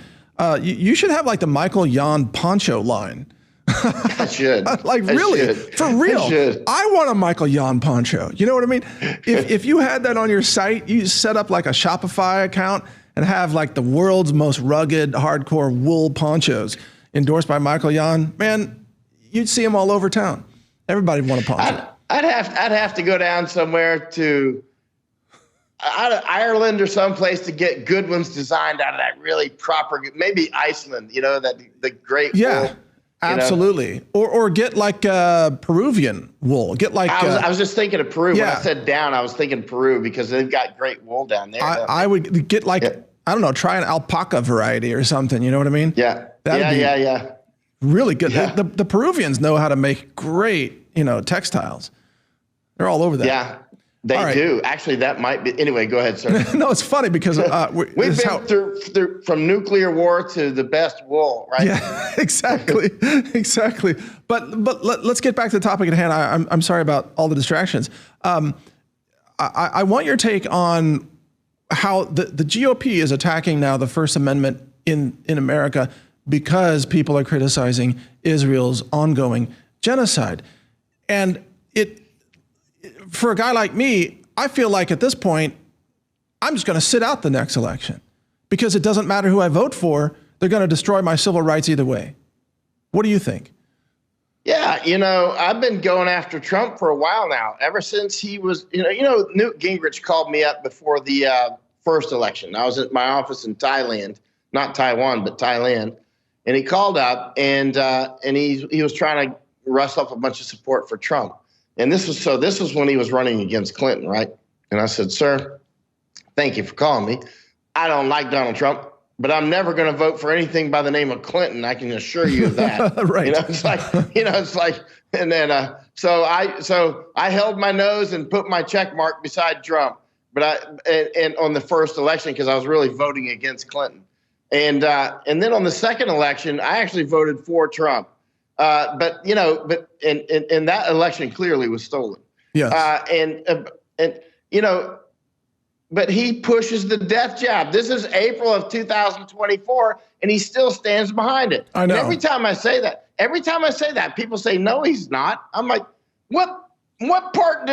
You should have like the Michael Yon poncho line. I should. Really, for real. I want a Michael Yon poncho. You know what I mean? If you had that on your site, you set up like a Shopify account and have like the world's most rugged, hardcore wool ponchos endorsed by Michael Yon, man, you'd see them all over town. Everybody would want a poncho. I'd have to go down somewhere to out of Ireland or someplace to get good ones designed out of that really proper, maybe Iceland, that the great wool. Absolutely. Or get like Peruvian wool. Get like I was just thinking of Peru. When I said down, I was thinking Peru, because they've got great wool down there. I would get like, I don't know, try an alpaca variety or something. You know what I mean? Yeah. Yeah. Really good. Yeah. The Peruvians know how to make great, textiles. They're all over that. Yeah. They do. Actually, that might be. Anyway, go ahead, sir. No, it's funny because we've been through from nuclear war to the best wool, right? Yeah, exactly. But let's get back to the topic at hand. I'm sorry about all the distractions. I want your take on how the GOP is attacking now the First Amendment in America, because people are criticizing Israel's ongoing genocide. And for a guy like me, I feel like at this point, I'm just going to sit out the next election, because it doesn't matter who I vote for. They're going to destroy my civil rights either way. What do you think? Yeah, I've been going after Trump for a while now, ever since he was, Newt Gingrich called me up before the first election. I was at my office in Thailand, not Taiwan, but Thailand. And he called up and he was trying to rustle up a bunch of support for Trump. And this was when he was running against Clinton, right? And I said, sir, thank you for calling me. I don't like Donald Trump, but I'm never going to vote for anything by the name of Clinton. I can assure you of that. Right. It's like, and then, so I held my nose and put my check mark beside Trump, but and on the first election, because I was really voting against Clinton. And then on the second election, I actually voted for Trump. But that election clearly was stolen. Yes. But he pushes the death jab. This is April of 2024, and he still stands behind it. I know. And every time I say that, people say, no, he's not. I'm like, what part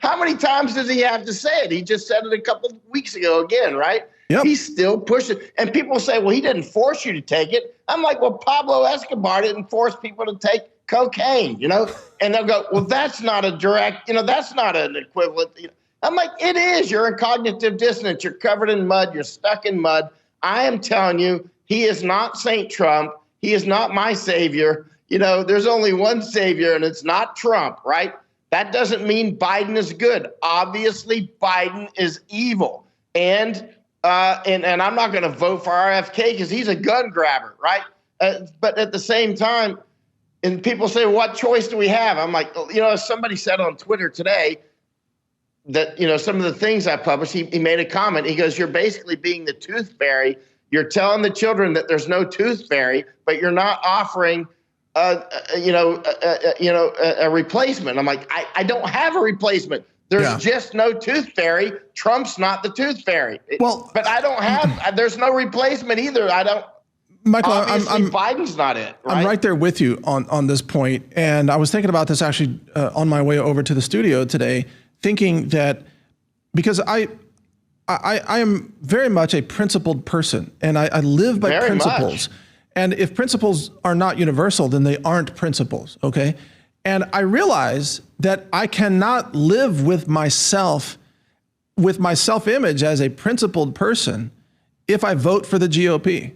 how many times does he have to say it? He just said it a couple of weeks ago again, right? Yep. He's still pushing. And people say, well, he didn't force you to take it. I'm like, well, Pablo Escobar didn't force people to take cocaine, And they'll go, well, that's not a direct, that's not an equivalent. I'm like, it is. You're in cognitive dissonance. You're covered in mud. You're stuck in mud. I am telling you, he is not Saint Trump. He is not my savior. There's only one savior, and it's not Trump, right? That doesn't mean Biden is good. Obviously, Biden is evil. And and I'm not going to vote for RFK because he's a gun grabber, right? But at the same time, and people say, what choice do we have? I'm like, as somebody said on Twitter today, that, some of the things I published, he made a comment. He goes, you're basically being the tooth fairy. You're telling the children that there's no tooth fairy, but you're not offering, a replacement. I'm like, I don't have a replacement. There's just no tooth fairy. Trump's not the tooth fairy. Well, but I don't have, there's no replacement either. Michael, Biden's not it. Right? I'm right there with you on this point. And I was thinking about this actually on my way over to the studio today, thinking that because I am very much a principled person, and I live by very principles. Much. And if principles are not universal, then they aren't principles, okay? And I realize that I cannot live with my self-image as a principled person if I vote for the GOP,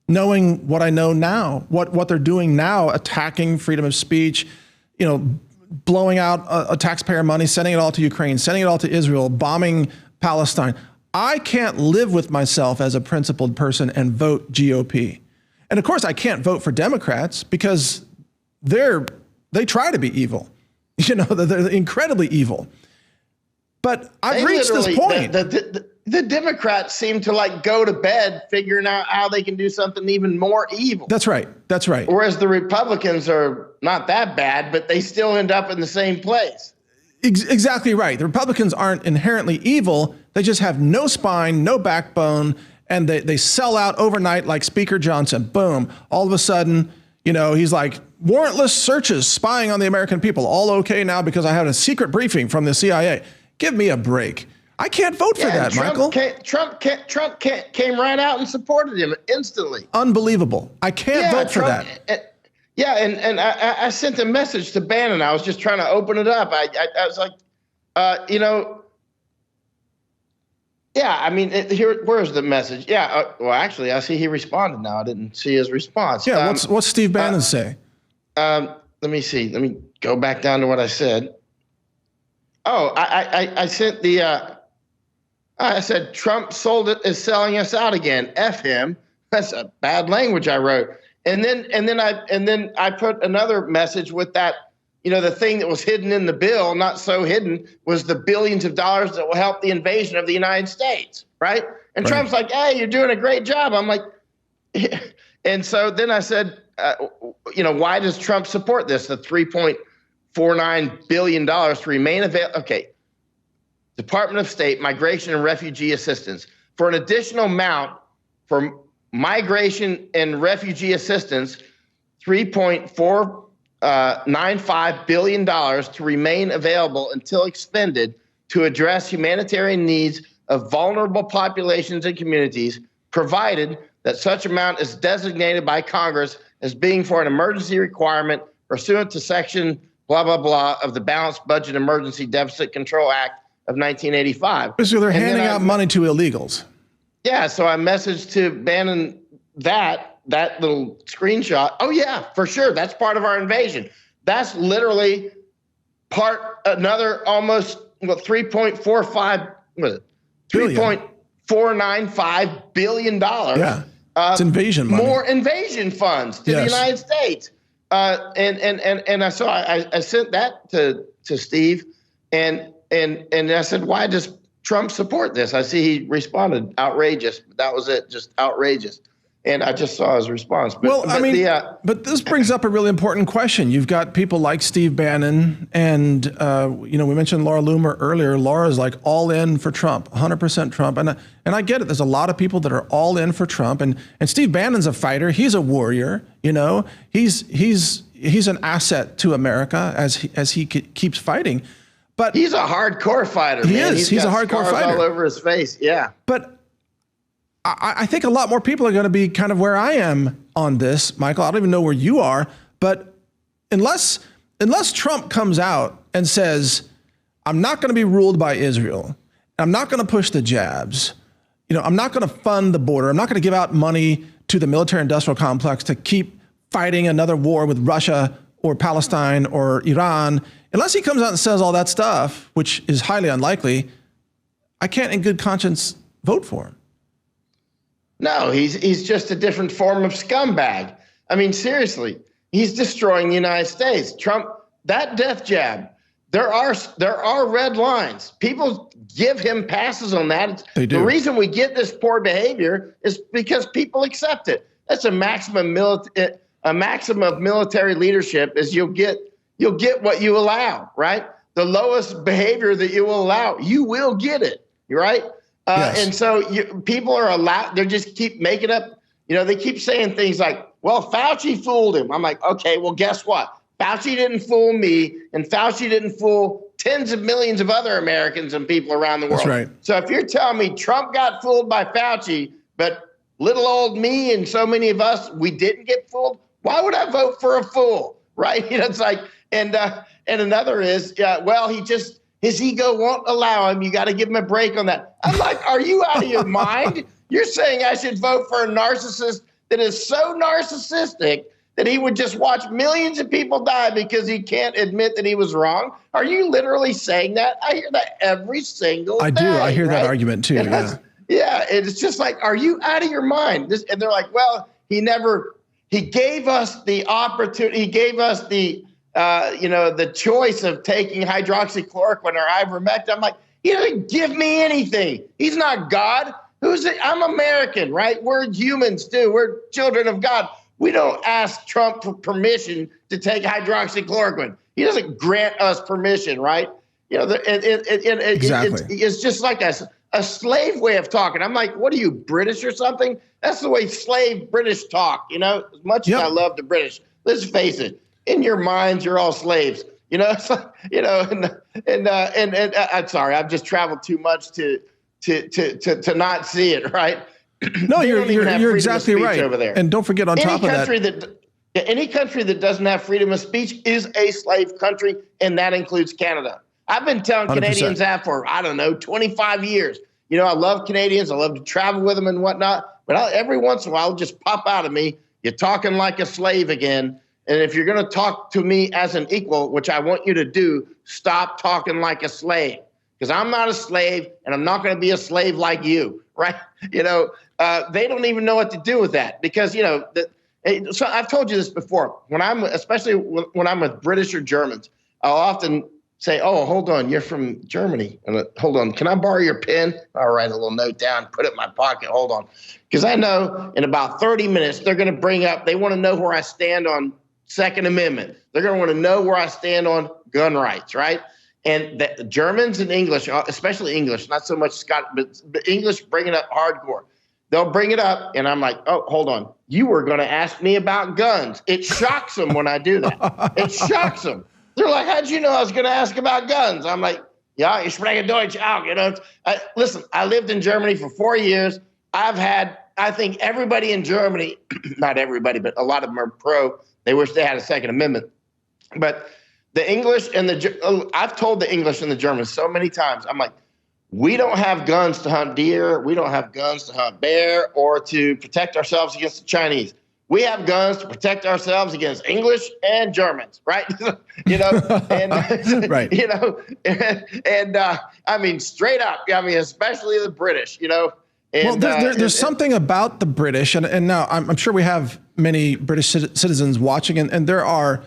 knowing what I know now, what they're doing now, attacking freedom of speech, blowing out a taxpayer money, sending it all to Ukraine, sending it all to Israel, bombing Palestine. I can't live with myself as a principled person and vote GOP. And of course, I can't vote for Democrats because they try to be evil. They're incredibly evil. But I've reached this point. The Democrats seem to go to bed figuring out how they can do something even more evil. That's right. That's right. Whereas the Republicans are not that bad, but they still end up in the same place. Exactly right. The Republicans aren't inherently evil. They just have no spine, no backbone, and they sell out overnight like Speaker Johnson. Boom. All of a sudden, he's like, warrantless searches spying on the American people. All okay now because I had a secret briefing from the CIA. Give me a break. I can't vote for that, Michael. Trump came right out and supported him instantly. Unbelievable. I can't vote for that. And I sent a message to Bannon. I was just trying to open it up. I was like, where's the message? Well, actually, I see he responded now. I didn't see his response. Yeah, what's Steve Bannon say? Let me see. Let me go back down to what I said. Oh, I sent I said, Trump is selling us out again. F him. That's a bad language I wrote. And then I put another message with that, the thing that was hidden in the bill, not so hidden, was the billions of dollars that will help the invasion of the United States, right? And right. Trump's like, hey, you're doing a great job. I'm like, and so then I said, why does Trump support this? The $3.49 billion to remain available. Okay. Department of State, Migration and Refugee Assistance. For an additional amount for migration and refugee assistance, $3.495 billion to remain available until extended to address humanitarian needs of vulnerable populations and communities, provided that such amount is designated by Congress as being for an emergency requirement pursuant to section blah, blah, blah of the Balanced Budget Emergency Deficit Control Act of 1985. So they're handing out money to illegals. Yeah, so I messaged to Bannon that little screenshot. Oh yeah, for sure. That's part of our invasion. That's literally another almost $3.495 billion. Yeah, it's invasion money. More invasion funds to the United States. And I sent that to Steve, and I said, why does Trump support this? I see he responded, outrageous. That was it, just outrageous. And I just saw his response. But this brings up a really important question. You've got people like Steve Bannon, and we mentioned Laura Loomer earlier. Laura's like all in for Trump, 100% Trump, and I get it. There's a lot of people that are all in for Trump, and Steve Bannon's a fighter. He's a warrior. He's an asset to America as he keeps fighting. But he's a hardcore fighter. He's a hardcore fighter. All over his face. Yeah. But I think a lot more people are going to be kind of where I am on this, Michael. I don't even know where you are, but unless Trump comes out and says, I'm not going to be ruled by Israel, I'm not going to push the jabs, I'm not going to fund the border, I'm not going to give out money to the military-industrial complex to keep fighting another war with Russia or Palestine or Iran, unless he comes out and says all that stuff, which is highly unlikely, I can't in good conscience vote for him. No, he's just a different form of scumbag. I mean, seriously, he's destroying the United States. Trump, that death jab, there are red lines. People give him passes on that. They do. The reason we get this poor behavior is because people accept it. That's a maximum of military leadership is you'll get what you allow, right? The lowest behavior that you will allow, you will get it, right? Yes. And so people are allowed, they just keep making up, they keep saying things like, well, Fauci fooled him. I'm like, okay, well, guess what? Fauci didn't fool me, and Fauci didn't fool tens of millions of other Americans and people around the world. That's right. So if you're telling me Trump got fooled by Fauci, but little old me and so many of us, we didn't get fooled, why would I vote for a fool, right? It's like, and another is, well, his ego won't allow him. You got to give him a break on that. I'm like, are you out of your mind? You're saying I should vote for a narcissist that is so narcissistic that he would just watch millions of people die because he can't admit that he was wrong? Are you literally saying that? I hear that every single day. I do. I hear right? that argument too. Yeah. It's just like, are you out of your mind? And they're like, well, he gave us the opportunity. He gave us the choice of taking hydroxychloroquine or ivermectin. I'm like, he doesn't give me anything. He's not God. I'm American, right? We're humans too. We're children of God. We don't ask Trump for permission to take hydroxychloroquine. He doesn't grant us permission, right? Exactly. It's just like a slave way of talking. I'm like, what are you, British or something? That's the way slave British talk, as much as I love the British. Let's face it. In your minds, you're all slaves, It's like, and I'm sorry, I've just traveled too much to not see it, right? No, you're exactly right. Over there. And don't forget, on top of that, any country that doesn't have freedom of speech is a slave country, and that includes Canada. I've been telling 100%. Canadians that for 25 years. I love Canadians. I love to travel with them and whatnot. But every once in a while, it'll just pop out of me. You're talking like a slave again. And if you're going to talk to me as an equal, which I want you to do, stop talking like a slave. Because I'm not a slave, and I'm not going to be a slave like you, right? They don't even know what to do with that. Because, so I've told you this before. Especially when I'm with British or Germans, I'll often say, oh, hold on, you're from Germany. And hold on, can I borrow your pen? I'll write a little note down, put it in my pocket, hold on. Because I know in about 30 minutes, they're going to they want to know where I stand on Second Amendment. They're going to want to know where I stand on gun rights, right? And the Germans and English, especially English, not so much Scottish, but English bring it up hardcore. They'll bring it up, and I'm like, oh, hold on. You were going to ask me about guns. It shocks them when I do that. It shocks them. They're like, how'd you know I was going to ask about guns? I'm like, ja, ich spreche Deutsch auch. Listen, I lived in Germany for 4 years. I think everybody in Germany, not everybody, but a lot of them are pro. They wish they had a Second Amendment. But the English and I've told the English and the Germans so many times, I'm like, we don't have guns to hunt deer. We don't have guns to hunt bear or to protect ourselves against the Chinese. We have guns to protect ourselves against English and Germans, right? And right. I mean, straight up. I mean, especially the British, And, well, there's something about the British, and now I'm sure we have many British citizens watching, and there are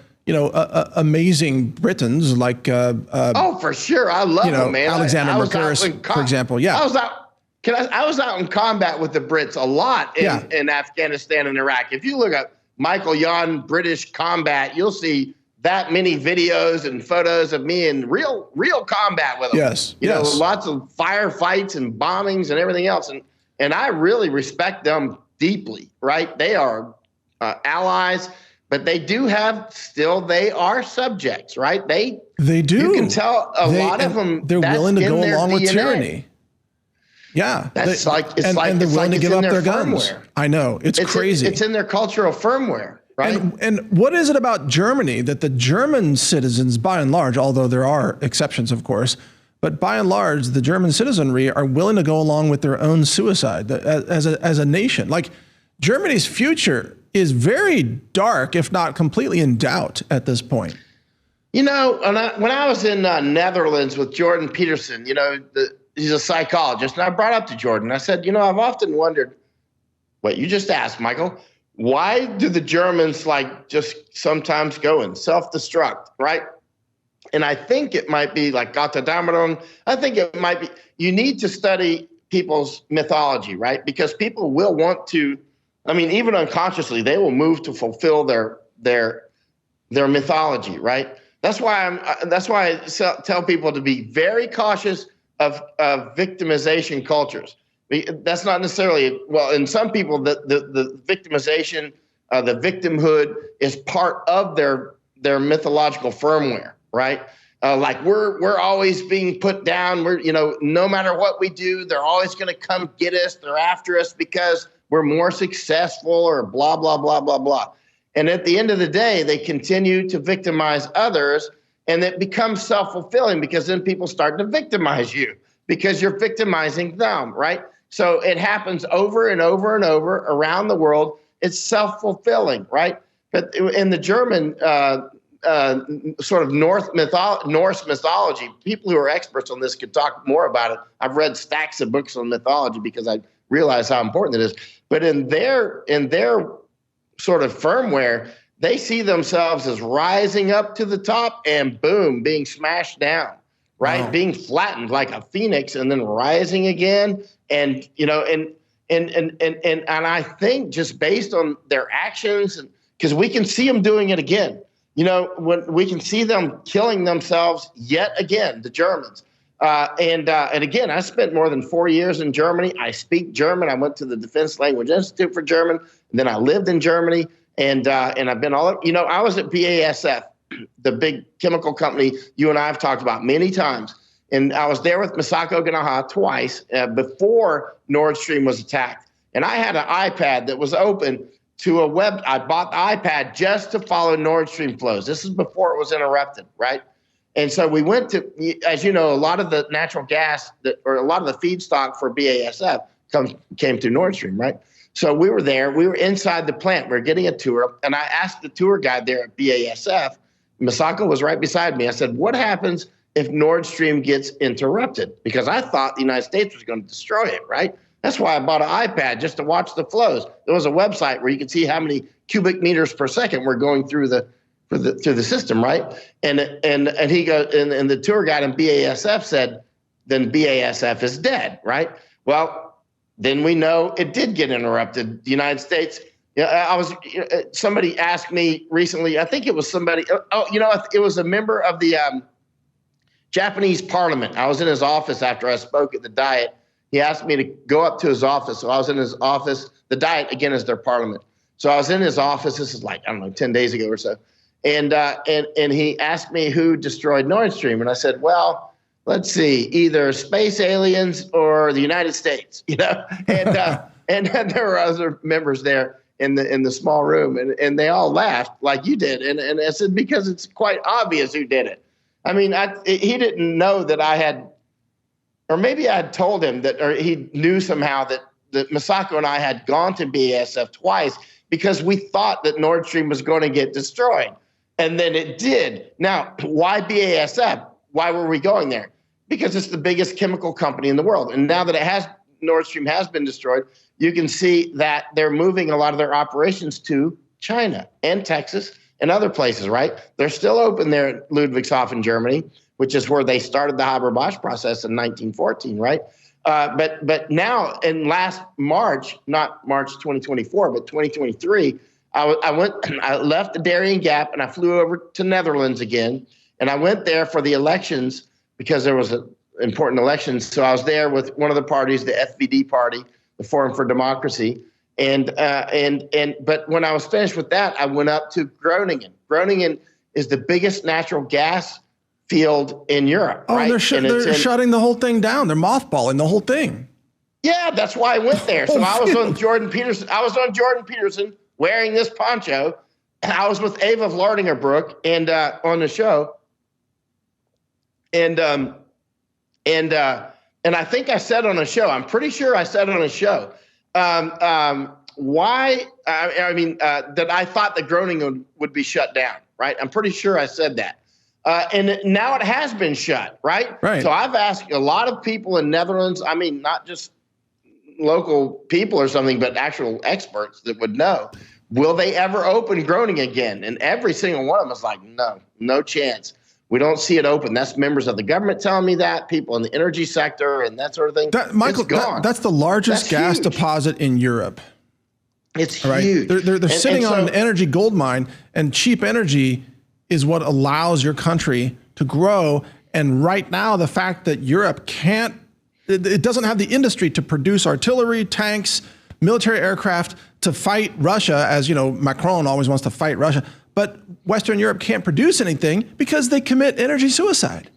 amazing Britons like for sure, I love them, man. Alexander McCurris, for example. Yeah, I was out in combat with the Brits a lot in Afghanistan and Iraq. If you look up Michael Yon British combat, you'll see that many videos and photos of me in real combat with them. Yes, lots of firefights and bombings and everything else. And I really respect them deeply, right? They are allies, but they are subjects, right? They do. You can tell a lot of them. They're willing to go along with tyranny. Yeah, and they're willing to give up their guns. I know, it's crazy. It's in their cultural firmware. Right. And what is it about Germany that the German citizens, by and large, although there are exceptions, of course, but by and large, the German citizenry are willing to go along with their own suicide as a nation? Like, Germany's future is very dark, if not completely in doubt at this point. When I was in Netherlands with Jordan Peterson, he's a psychologist, and I brought up to Jordan, I said, I've often wondered, what you just asked, Michael. Why do the Germans like just sometimes go and self-destruct, right? And I think it might be like Gotterdammerung. I think it might be, you need to study people's mythology, right? Because people will want to, I mean, even unconsciously, they will move to fulfill their mythology, right? That's why I tell people to be very cautious of victimization cultures. That's not necessarily, well, in some people, the victimization, the victimhood is part of their mythological firmware, right? Like we're always being put down. We're, no matter what we do, they're always going to come get us. They're after us because we're more successful or blah, blah, blah, blah, blah. And at the end of the day, they continue to victimize others, and it becomes self-fulfilling because then people start to victimize you because you're victimizing them, right? So it happens over and over and over around the world. It's self-fulfilling, right? But in the German sort of Norse mythology, people who are experts on this could talk more about it. I've read stacks of books on mythology because I realize how important it is. But in their sort of firmware, they see themselves as rising up to the top and boom, being smashed down, right? Wow. Being flattened like a phoenix and then rising again. And, and I think just based on their actions, because we can see them doing it again, when we can see them killing themselves yet again, the Germans. And again, I spent more than 4 years in Germany. I speak German. I went to the Defense Language Institute for German, and then I lived in Germany. And I've been all over. I was at BASF, the big chemical company you and I have talked about many times. And I was there with Misako Ganaha twice before Nord Stream was attacked. And I had an iPad that was open to a web. I bought the iPad just to follow Nord Stream flows. This is before it was interrupted, right? And so we went to, as you know, a lot of the natural gas or a lot of the feedstock for BASF came through Nord Stream, right? So we were there. We were inside the plant. We were getting a tour. And I asked the tour guide there at BASF, Misako was right beside me. I said, what happens if Nord Stream gets interrupted? Because I thought the United States was going to destroy it, right? That's why I bought an iPad, just to watch the flows. There was a website where you could see how many cubic meters per second were going through the system, right? And he goes, and the tour guide in BASF said, then BASF is dead, right? Well, then we know it did get interrupted. The United States. Somebody asked me recently. I think it was somebody. It was a member of the Japanese Parliament. I was in his office after I spoke at the Diet. He asked me to go up to his office. So I was in his office. The Diet, again, is their parliament. So I was in his office. This is like, 10 days ago or so. And he asked me who destroyed Nord Stream. And I said, well, let's see, either space aliens or the United States, And there were other members there in the small room. And they all laughed like you did. And I said, because it's quite obvious who did it. I mean, he didn't know that I had, or maybe I had told him that, or he knew somehow that Misako and I had gone to BASF twice because we thought that Nord Stream was going to get destroyed. And then it did. Now, why BASF? Why were we going there? Because it's the biggest chemical company in the world. And now that Nord Stream has been destroyed, you can see that they're moving a lot of their operations to China and Texas and other places, right? They're still open there at Ludwigshafen, Germany, which is where they started the Haber-Bosch process in 1914, right? But now in last March, not March 2024, but 2023, I left the Darien Gap and I flew over to Netherlands again. And I went there for the elections because there was an important election. So I was there with one of the parties, the FVD party, the Forum for Democracy. But when I was finished with that, I went up to Groningen. Groningen is the biggest natural gas field in Europe. Oh, right? They're shutting the whole thing down. They're mothballing the whole thing. Yeah, that's why I went there. So I was on Jordan Peterson wearing this poncho. I was with Ava Vlardingerbroek and on the show. And I think I said on a show, I'm pretty sure I said on a show, that I thought that Groningen would be shut down, right? I'm pretty sure I said that. And now it has been shut, right? Right. So I've asked a lot of people in Netherlands, I mean, not just local people or something, but actual experts that would know. Will they ever open Groningen again? And every single one of them is like, no chance. We don't see it open. That's members of the government telling me that, people in the energy sector and that sort of thing. Michael, it's gone. That's the largest gas huge. deposit in Europe. It's right? Huge. They're sitting on an energy gold mine, and cheap energy is what allows your country to grow. And right now, the fact that Europe it doesn't have the industry to produce artillery, tanks, military aircraft to fight Russia, as you know, Macron always wants to fight Russia. But Western Europe can't produce anything because they commit energy suicide.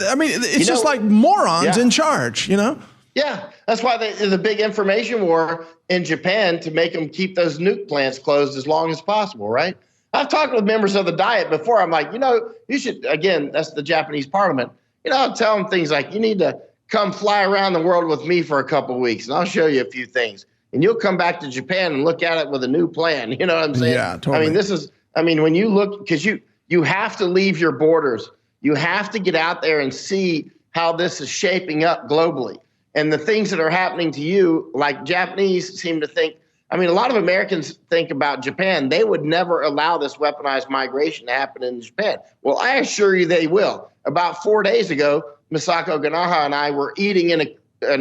I mean, it's just like morons in charge, you know? Yeah, that's why the big information war in Japan to make them keep those nuke plants closed as long as possible, right? I've talked with members of the Diet before. I'm like, you should, again, that's the Japanese parliament. I'll tell them things like, you need to come fly around the world with me for a couple of weeks, and I'll show you a few things. And you'll come back to Japan and look at it with a new plan. You know what I'm saying? Yeah, totally. When you look, because you have to leave your borders. You have to get out there and see how this is shaping up globally. And the things that are happening to you, like Japanese seem to think, a lot of Americans think about Japan. They would never allow this weaponized migration to happen in Japan. Well, I assure you they will. About 4 days ago, Misako Ganaha and I were eating in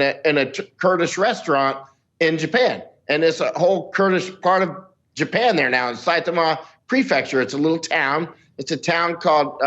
a Kurdish restaurant in Japan. And it's a whole Kurdish part of Japan there now in Saitama Prefecture. It's a little town. It's a town called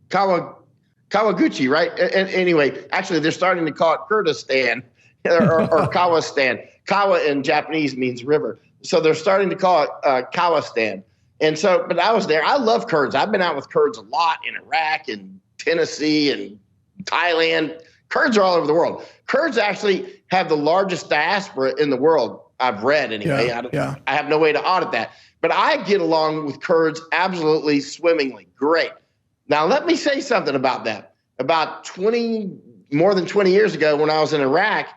Kawaguchi, right? And anyway, actually, they're starting to call it Kurdistan or Kawastan. Kawa in Japanese means river. So they're starting to call it Kawastan. And so, but I was there. I love Kurds. I've been out with Kurds a lot in Iraq and Tennessee and Thailand. Kurds are all over the world. Kurds actually have the largest diaspora in the world, I've read anyway. I have no way to audit that. But I get along with Kurds absolutely swimmingly. Great. Now, let me say something about that. About more than 20 years ago when I was in Iraq,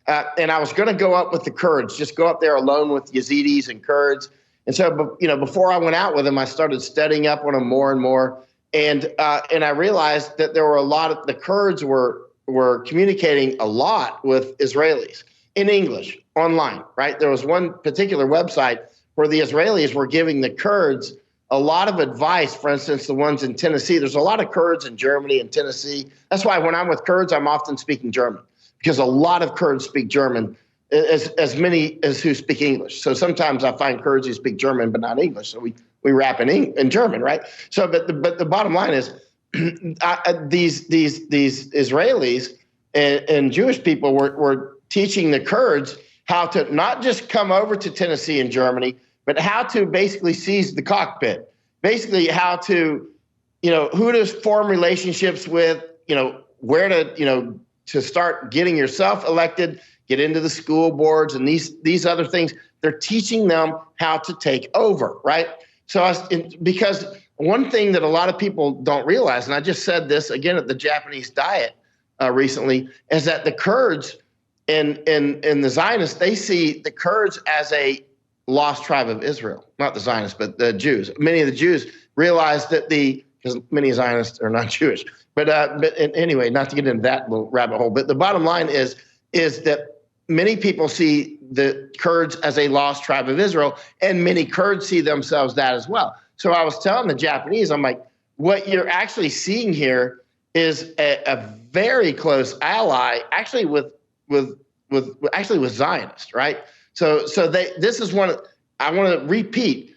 and I was going to go up with the Kurds, just go up there alone with Yazidis and Kurds. And so, before I went out with them, I started studying up on them more and more. And I realized that there were a lot of the Kurds were communicating a lot with Israelis in English online, right? There was one particular website where the Israelis were giving the Kurds a lot of advice. For instance, the ones in Tennessee, there's a lot of Kurds in Germany and Tennessee. That's why when I'm with Kurds, I'm often speaking German, because a lot of Kurds speak German, as many as who speak English. So sometimes I find Kurds who speak German but not English. So we rap in German, right? So, but the bottom line is these Israelis and Jewish people were teaching the Kurds how to not just come over to Tennessee and Germany, but how to basically seize the cockpit, basically how to, who to form relationships with, where to, to start getting yourself elected, get into the school boards and these other things. They're teaching them how to take over, right? So because one thing that a lot of people don't realize, and I just said this again at the Japanese Diet recently, is that the Kurds and the Zionists, they see the Kurds as a lost tribe of Israel, not the Zionists, but the Jews. Many of the Jews realize that because many Zionists are not Jewish, but anyway, not to get into that little rabbit hole, but the bottom line is that many people see the Kurds as a lost tribe of Israel, and many Kurds see themselves that as well. So I was telling the Japanese, I'm like, what you're actually seeing here is a very close ally, actually with Zionists, right? So this is I want to repeat.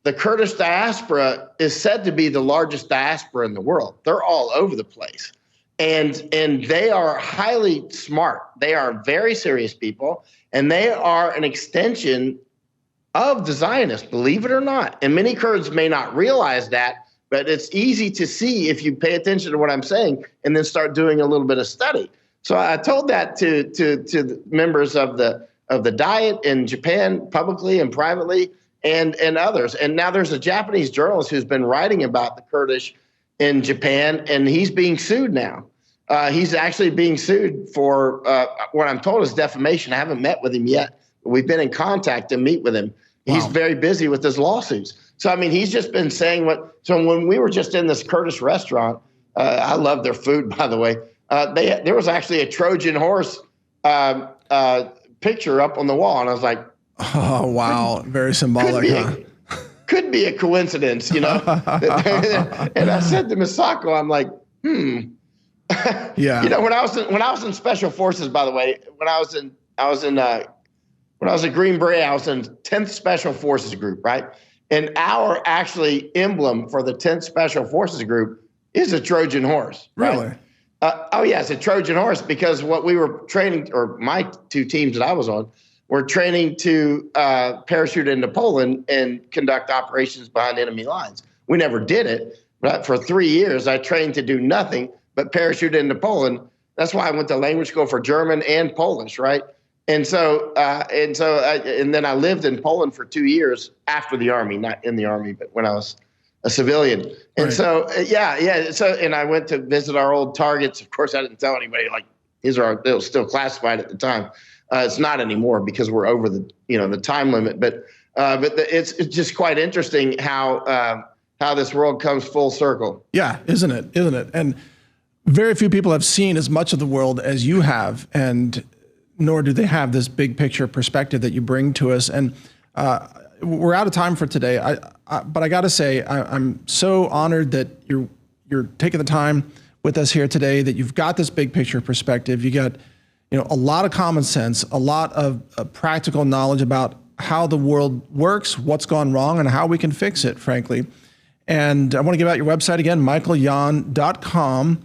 The Kurdish diaspora is said to be the largest diaspora in the world. They're all over the place. And they are highly smart. They are very serious people, and they are an extension of the Zionists, believe it or not. And many Kurds may not realize that, but it's easy to see if you pay attention to what I'm saying and then start doing a little bit of study. So I told that to the members of the Diet in Japan, publicly and privately, and others. And now there's a Japanese journalist who's been writing about the Kurdish in Japan, and he's being sued now. He's actually being sued for what I'm told is defamation. I haven't met with him yet. We've been in contact to meet with him. Wow. He's very busy with his lawsuits. So, he's just been saying so when we were just in this Kurdish restaurant, I love their food, by the way. There was actually a Trojan horse picture up on the wall. And I was like, oh, wow. Very symbolic, huh? Could be a coincidence, And I said to Misako, I'm like, Yeah. When I was in special forces, by the way, when I was a Green Beret, I was in 10th Special Forces Group, right? And our actually emblem for the 10th Special Forces Group is a Trojan horse. Right? Really? Oh yeah, it's a Trojan horse because what we were training, or my two teams that I was on, were training to parachute into Poland and conduct operations behind enemy lines. We never did it, but for 3 years I trained to do nothing but parachute into Poland. That's why I went to language school for German and Polish, right? And then I lived in Poland for 2 years after the Army, not in the Army, but when I was a civilian. And right. So, and I went to visit our old targets. Of course, I didn't tell anybody, like, it was still classified at the time. It's not anymore because we're over the time limit. But it's just quite interesting how this world comes full circle. Yeah, isn't it? And very few people have seen as much of the world as you have, and nor do they have this big picture perspective that you bring to us. And we're out of time for today. But I got to say, I'm so honored that you're taking the time with us here today, that you've got this big picture perspective. You got, a lot of common sense, a lot of practical knowledge about how the world works, what's gone wrong, and how we can fix it, frankly. And I want to give out your website again, michaelyon.com.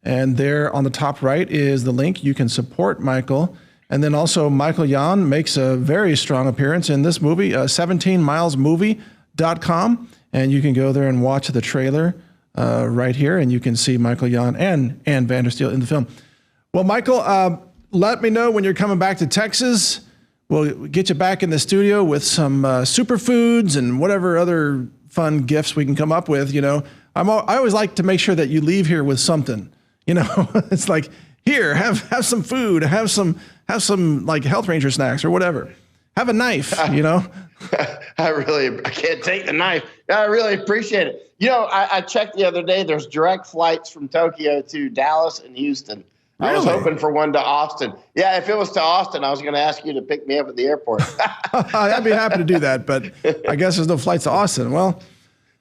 And there on the top right is the link. You can support Michael. And then also Michael Yon makes a very strong appearance in this movie, 17milesmovie.com. And you can go there and watch the trailer right here, and you can see Michael Yon and Ann Vandersteel in the film. Well, Michael, let me know when you're coming back to Texas. We'll get you back in the studio with some superfoods and whatever other fun gifts we can come up with. I always like to make sure that you leave here with something. It's like, here, have some food, have some like Health Ranger snacks or whatever. Have a knife, I can't take the knife. I really appreciate it. I checked the other day, there's direct flights from Tokyo to Dallas and Houston. Really? I was hoping for one to Austin. Yeah, if it was to Austin, I was going to ask you to pick me up at the airport. I'd be happy to do that, but I guess there's no flights to Austin. Well,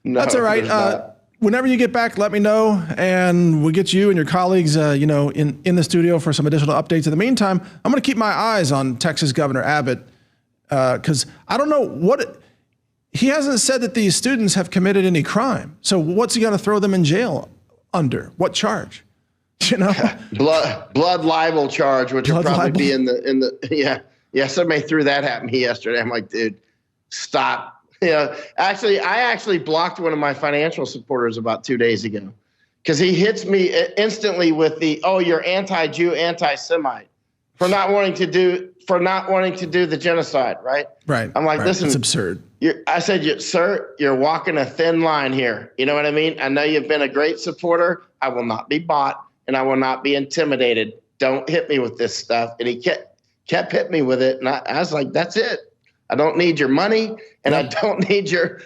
no, that's all right. Whenever you get back, let me know, and we'll get you and your colleagues, in the studio for some additional updates. In the meantime, I'm going to keep my eyes on Texas Governor Abbott, because I don't know he hasn't said that these students have committed any crime. So what's he going to throw them in jail under? What charge? Blood libel charge, which will probably be in the somebody threw that at me yesterday. I'm like, dude, stop. I actually blocked one of my financial supporters about 2 days ago because he hits me instantly with you're anti-Jew, anti-Semite for not wanting to do the genocide, right? Right. I'm like, right. Listen, it's absurd. I said, sir, you're walking a thin line here. You know what I mean? I know you've been a great supporter. I will not be bought and I will not be intimidated. Don't hit me with this stuff. And he kept hitting me with it, and I was like, that's it. I don't need your money, and I don't need your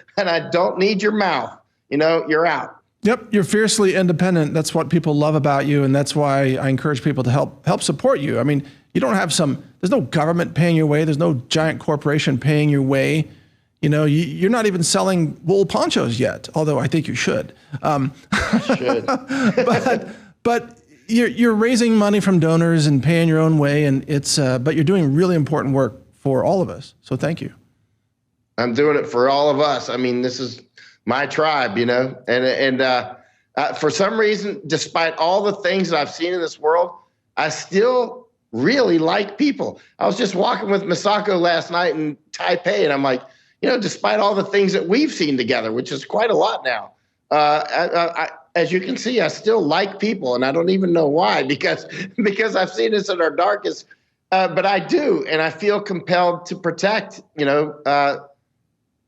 mouth. You're out. Yep, you're fiercely independent. That's what people love about you, and that's why I encourage people to help support you. I mean, you don't have there's no government paying your way. There's no giant corporation paying your way. You're not even selling wool ponchos yet, although I think you should. Should. But you're raising money from donors and paying your own way, and but you're doing really important work for all of us. So thank you. I'm doing it for all of us. I mean, this is my tribe, and for some reason, despite all the things that I've seen in this world, I still really like people. I was just walking with Misako last night in Taipei, and I'm like, despite all the things that we've seen together, which is quite a lot now, as you can see, I still like people, and I don't even know why, because I've seen this at our darkest. But I do, and I feel compelled to protect,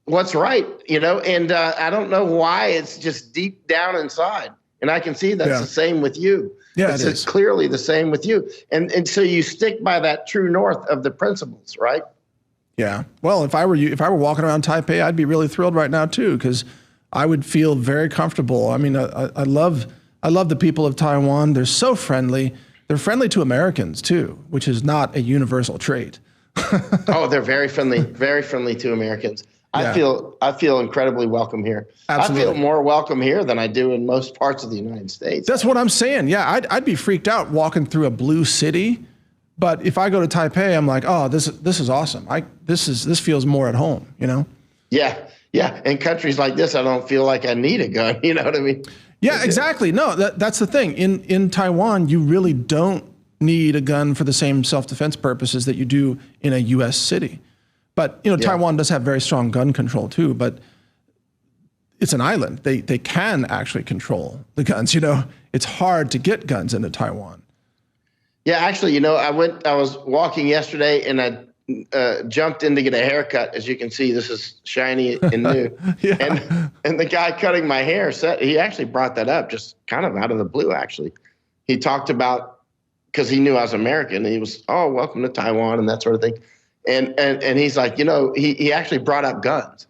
what's right, and I don't know why. It's just deep down inside, and I can see that's the same with you. Yeah, it's clearly the same with you, and so you stick by that true north of the principles, right? Yeah. Well, if I were walking around Taipei, I'd be really thrilled right now too, because I would feel very comfortable. I mean, I love the people of Taiwan. They're so friendly. They're friendly to Americans too, which is not a universal trait. Oh, they're very friendly to Americans. Yeah. I feel incredibly welcome here. Absolutely. I feel more welcome here than I do in most parts of the United States. That's what I'm saying. Yeah, I'd be freaked out walking through a blue city, but if I go to Taipei, I'm like, oh, this is awesome. This feels more at home, you know? Yeah. In countries like this, I don't feel like I need a gun. You know what I mean? Yeah, exactly. No, that's the thing. In Taiwan, you really don't need a gun for the same self-defense purposes that you do in a U.S. city. But, Taiwan does have very strong gun control too, but it's an island. They can actually control the guns. It's hard to get guns into Taiwan. Yeah, actually, I was walking yesterday and I jumped in to get a haircut. As you can see, this is shiny and new. Yeah. And the guy cutting my hair said, he actually brought that up just kind of out of the blue, actually. He talked about, because he knew I was American, and he was, oh, welcome to Taiwan and that sort of thing. And he's like, he actually brought up guns.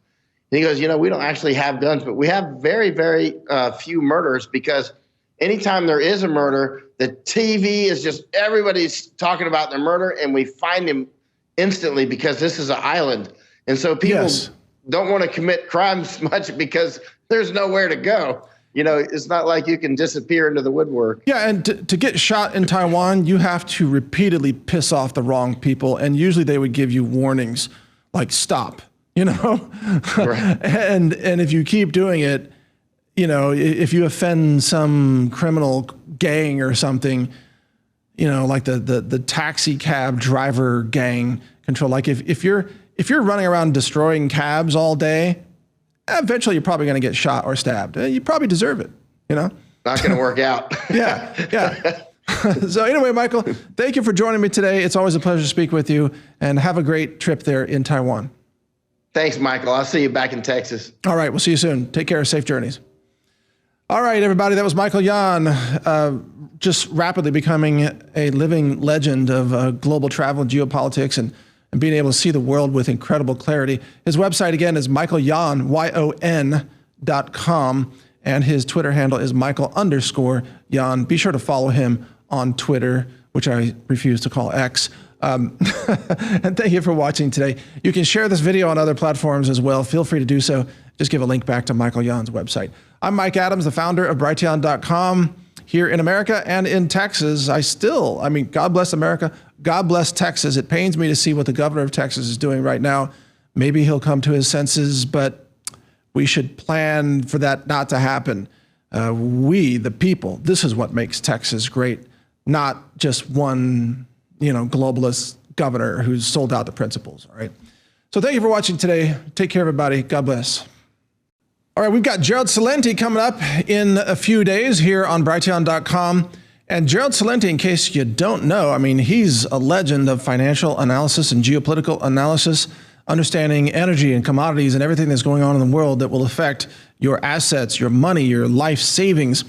And he goes, we don't actually have guns, but we have very, very few murders, because anytime there is a murder, the TV is just, everybody's talking about their murder, and we find him instantly because this is an island. And so people don't want to commit crimes much because there's nowhere to go. It's not like you can disappear into the woodwork. Yeah, and to get shot in Taiwan, you have to repeatedly piss off the wrong people, and usually they would give you warnings like stop, Right. and if you keep doing it, if you offend some criminal gang or something, like the taxi cab driver gang control, like if you're running around destroying cabs all day, eventually you're probably going to get shot or stabbed. You probably deserve it, Not going to work out. Yeah. So anyway, Michael, thank you for joining me today. It's always a pleasure to speak with you, and have a great trip there in Taiwan. Thanks, Michael. I'll see you back in Texas. All right. We'll see you soon. Take care. Safe journeys. All right, everybody. That was Michael Yon, just rapidly becoming a living legend of global travel and geopolitics, and being able to see the world with incredible clarity. His website, again, is michaelyon, YON.com, and his Twitter handle is Michael_Yon. Be sure to follow him on Twitter, which I refuse to call X. And thank you for watching today. You can share this video on other platforms as well. Feel free to do so. Just give a link back to Michael Yon's website. I'm Mike Adams, the founder of Brighteon.com. Here in America and in Texas, God bless America. God bless Texas. It pains me to see what the governor of Texas is doing right now. Maybe he'll come to his senses, but we should plan for that not to happen. We, the people, this is what makes Texas great, not just one, globalist governor who's sold out the principles. All right. So thank you for watching today. Take care, everybody. God bless. All right, we've got Gerald Celente coming up in a few days here on Brighteon.com. And Gerald Celente, in case you don't know, he's a legend of financial analysis and geopolitical analysis, understanding energy and commodities and everything that's going on in the world that will affect your assets, your money, your life savings.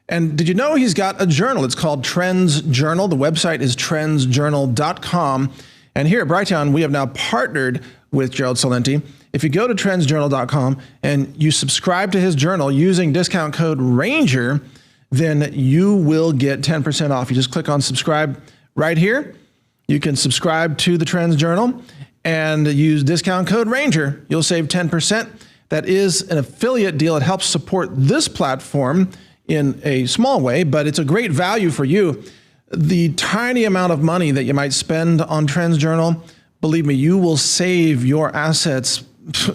And did you know he's got a journal? It's called Trends Journal. The website is trendsjournal.com. And here at Brighteon, we have now partnered with Gerald Celente. If you go to trendsjournal.com and you subscribe to his journal using discount code RANGER, then you will get 10% off. You just click on subscribe right here. You can subscribe to the Trends Journal and use discount code RANGER. You'll save 10%. That is an affiliate deal. It helps support this platform in a small way, but it's a great value for you. The tiny amount of money that you might spend on Trends Journal, believe me, you will save your assets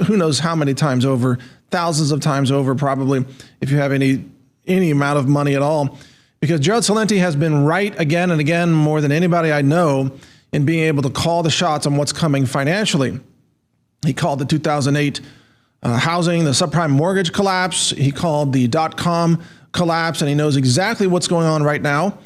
who knows how many times over, thousands of times over probably, if you have any amount of money at all. Because Gerald Celente has been right again and again, more than anybody I know, in being able to call the shots on what's coming financially. He called the 2008 housing, the subprime mortgage collapse. He called the .com collapse, and he knows exactly what's going on right now.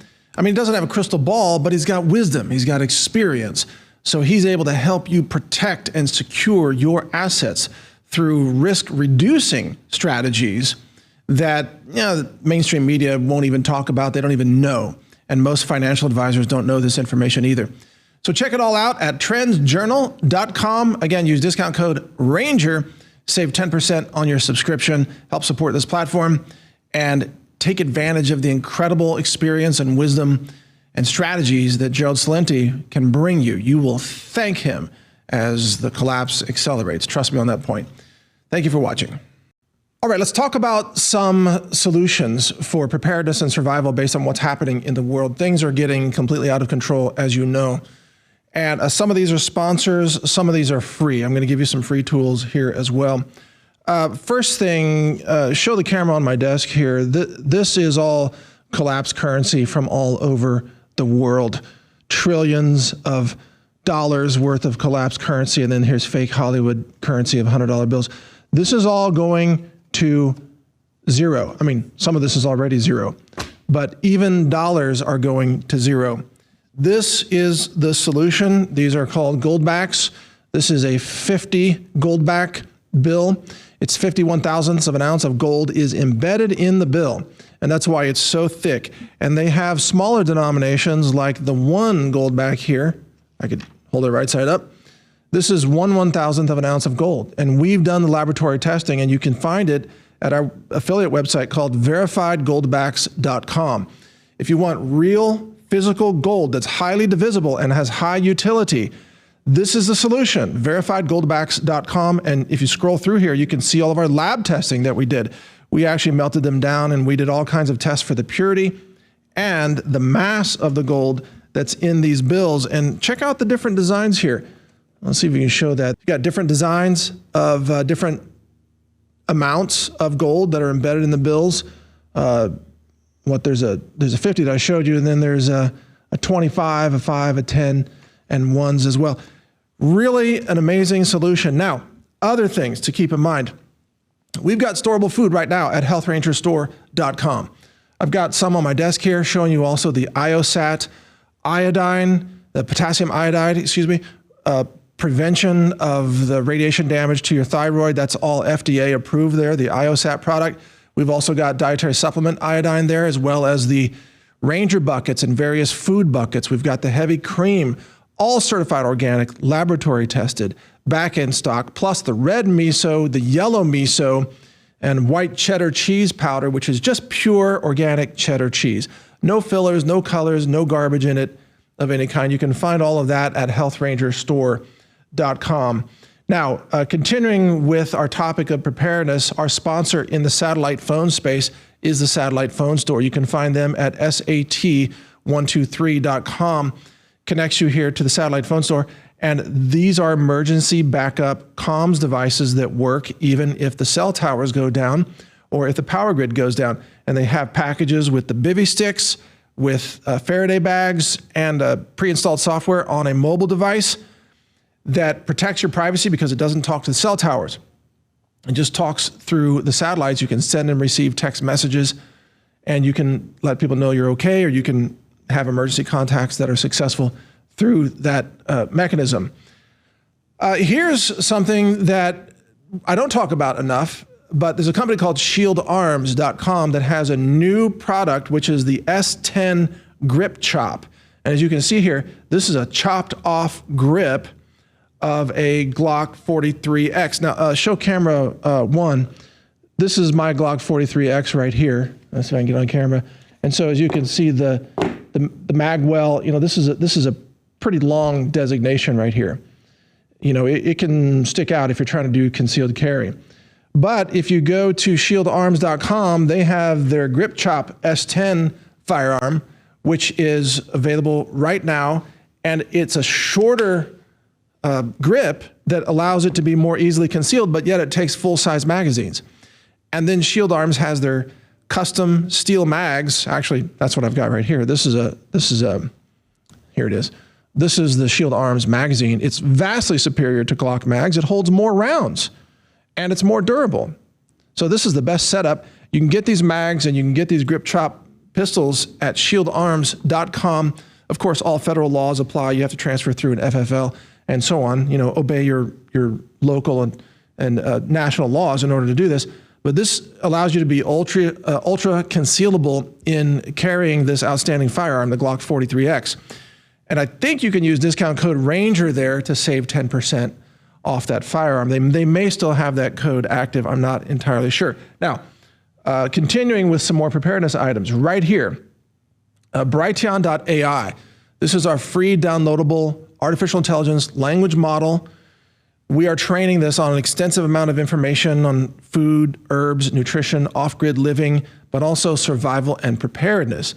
He doesn't have a crystal ball, but he's got wisdom. He's got experience. So he's able to help you protect and secure your assets through risk-reducing strategies that the mainstream media won't even talk about. They don't even know. And most financial advisors don't know this information either. So check it all out at trendsjournal.com. Again, use discount code RANGER. Save 10% on your subscription. Help support this platform. And take advantage of the incredible experience and wisdom and strategies that Gerald Celente can bring you. You will thank him as the collapse accelerates. Trust me on that point. Thank you for watching. All right, let's talk about some solutions for preparedness and survival based on what's happening in the world. Things are getting completely out of control, as you know. And some of these are sponsors, some of these are free. I'm going to give you some free tools here as well. First thing, show the camera on my desk here. This is all collapsed currency from all over the world. Trillions of dollars worth of collapsed currency, and then here's fake Hollywood currency of $100 bills. This is all going to zero. I mean, some of this is already zero, but even dollars are going to zero. This is the solution. These are called goldbacks. This is a 50 goldback bill. It's 51 thousandths of an ounce of gold is embedded in the bill, and that's why it's so thick. And they have smaller denominations like the 1 goldback here. I could hold it right side up. This is 1/1000th of an ounce of gold. And we've done the laboratory testing, and you can find it at our affiliate website called verifiedgoldbacks.com. If you want real physical gold that's highly divisible and has high utility, this is the solution, verifiedgoldbacks.com. And if you scroll through here, you can see all of our lab testing that we did. We actually melted them down, and we did all kinds of tests for the purity and the mass of the gold that's in these bills. And check out the different designs here. Let's see if we can show that. You've got different designs of different amounts of gold that are embedded in the bills. There's a 50 that I showed you, and then there's a 25, a 5, a 10, and 1s as well. Really an amazing solution. Now, other things to keep in mind. We've got storable food right now at healthrangerstore.com. I've got some on my desk here showing you also the IOSAT iodine, the potassium iodide, prevention of the radiation damage to your thyroid. That's all FDA approved there, the IOSAT product. We've also got dietary supplement iodine there, as well as the Ranger buckets and various food buckets. We've got the heavy cream, all certified organic, laboratory tested, back in stock, plus the red miso, the yellow miso, and white cheddar cheese powder, which is just pure organic cheddar cheese. No fillers, no colors, no garbage in it of any kind. You can find all of that at healthrangerstore.com. Now, continuing with our topic of preparedness, our sponsor in the satellite phone space is the Satellite Phone Store. You can find them at sat123.com. Connects you here to the Satellite Phone Store. And these are emergency backup comms devices that work even if the cell towers go down or if the power grid goes down. And they have packages with the bivy sticks, with Faraday bags, and pre-installed software on a mobile device that protects your privacy because it doesn't talk to the cell towers. It just talks through the satellites. You can send and receive text messages, and you can let people know you're okay, or you can have emergency contacts that are successful through that mechanism. Here's something that I don't talk about enough, but there's a company called shieldarms.com that has a new product, which is the S10 Grip Chop. And as you can see here, this is a chopped off grip of a Glock 43X. Now, show camera 1. This is my Glock 43X right here. Let's see if I can get on camera. And so as you can see, the mag well, this is a pretty long designation right here. It can stick out if you're trying to do concealed carry. But if you go to shieldarms.com, they have their Grip Chop S10 firearm, which is available right now, and it's a shorter grip that allows it to be more easily concealed, but yet it takes full-size magazines. And then Shield Arms has their custom steel mags. Actually, that's what I've got right here. Here it is. This is the Shield Arms magazine. It's vastly superior to Glock mags. It holds more rounds, and it's more durable. So this is the best setup. You can get these mags and you can get these Grip Chop pistols at shieldarms.com. Of course, all federal laws apply. You have to transfer through an FFL and so on. Obey your local and national laws in order to do this. But this allows you to be ultra concealable in carrying this outstanding firearm, the Glock 43X. And I think you can use discount code RANGER there to save 10% off that firearm. They may still have that code active. I'm not entirely sure. Now, continuing with some more preparedness items right here. Brighteon.ai. This is our free downloadable artificial intelligence language model. We are training this on an extensive amount of information on food, herbs, nutrition, off-grid living, but also survival and preparedness.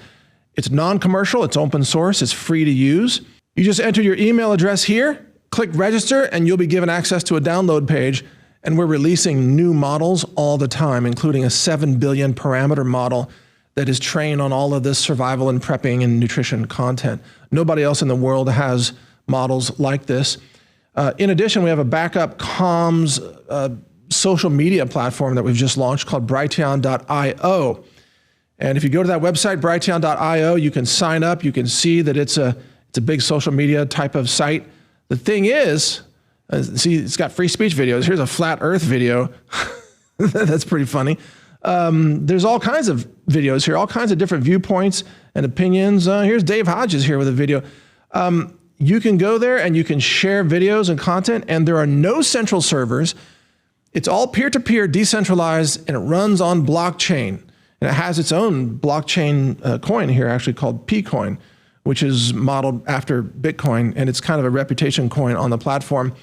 It's non-commercial, it's open source, it's free to use. You just enter your email address here, click register, and you'll be given access to a download page. And we're releasing new models all the time, including a 7 billion parameter model that is trained on all of this survival and prepping and nutrition content. Nobody else in the world has models like this. In addition, we have a backup comms social media platform that we've just launched called Brighteon.io. And if you go to that website, Brighteon.io, you can sign up. You can see that it's a big social media type of site. The thing is, see, it's got free speech videos. Here's a flat earth video. That's pretty funny. There's all kinds of videos here, all kinds of different viewpoints and opinions. Here's Dave Hodges here with a video. You can go there and you can share videos and content, and there are no central servers. It's all peer-to-peer, decentralized, and it runs on blockchain. And it has its own blockchain coin here, actually called P-Coin, which is modeled after Bitcoin, and it's kind of a reputation coin on the platform.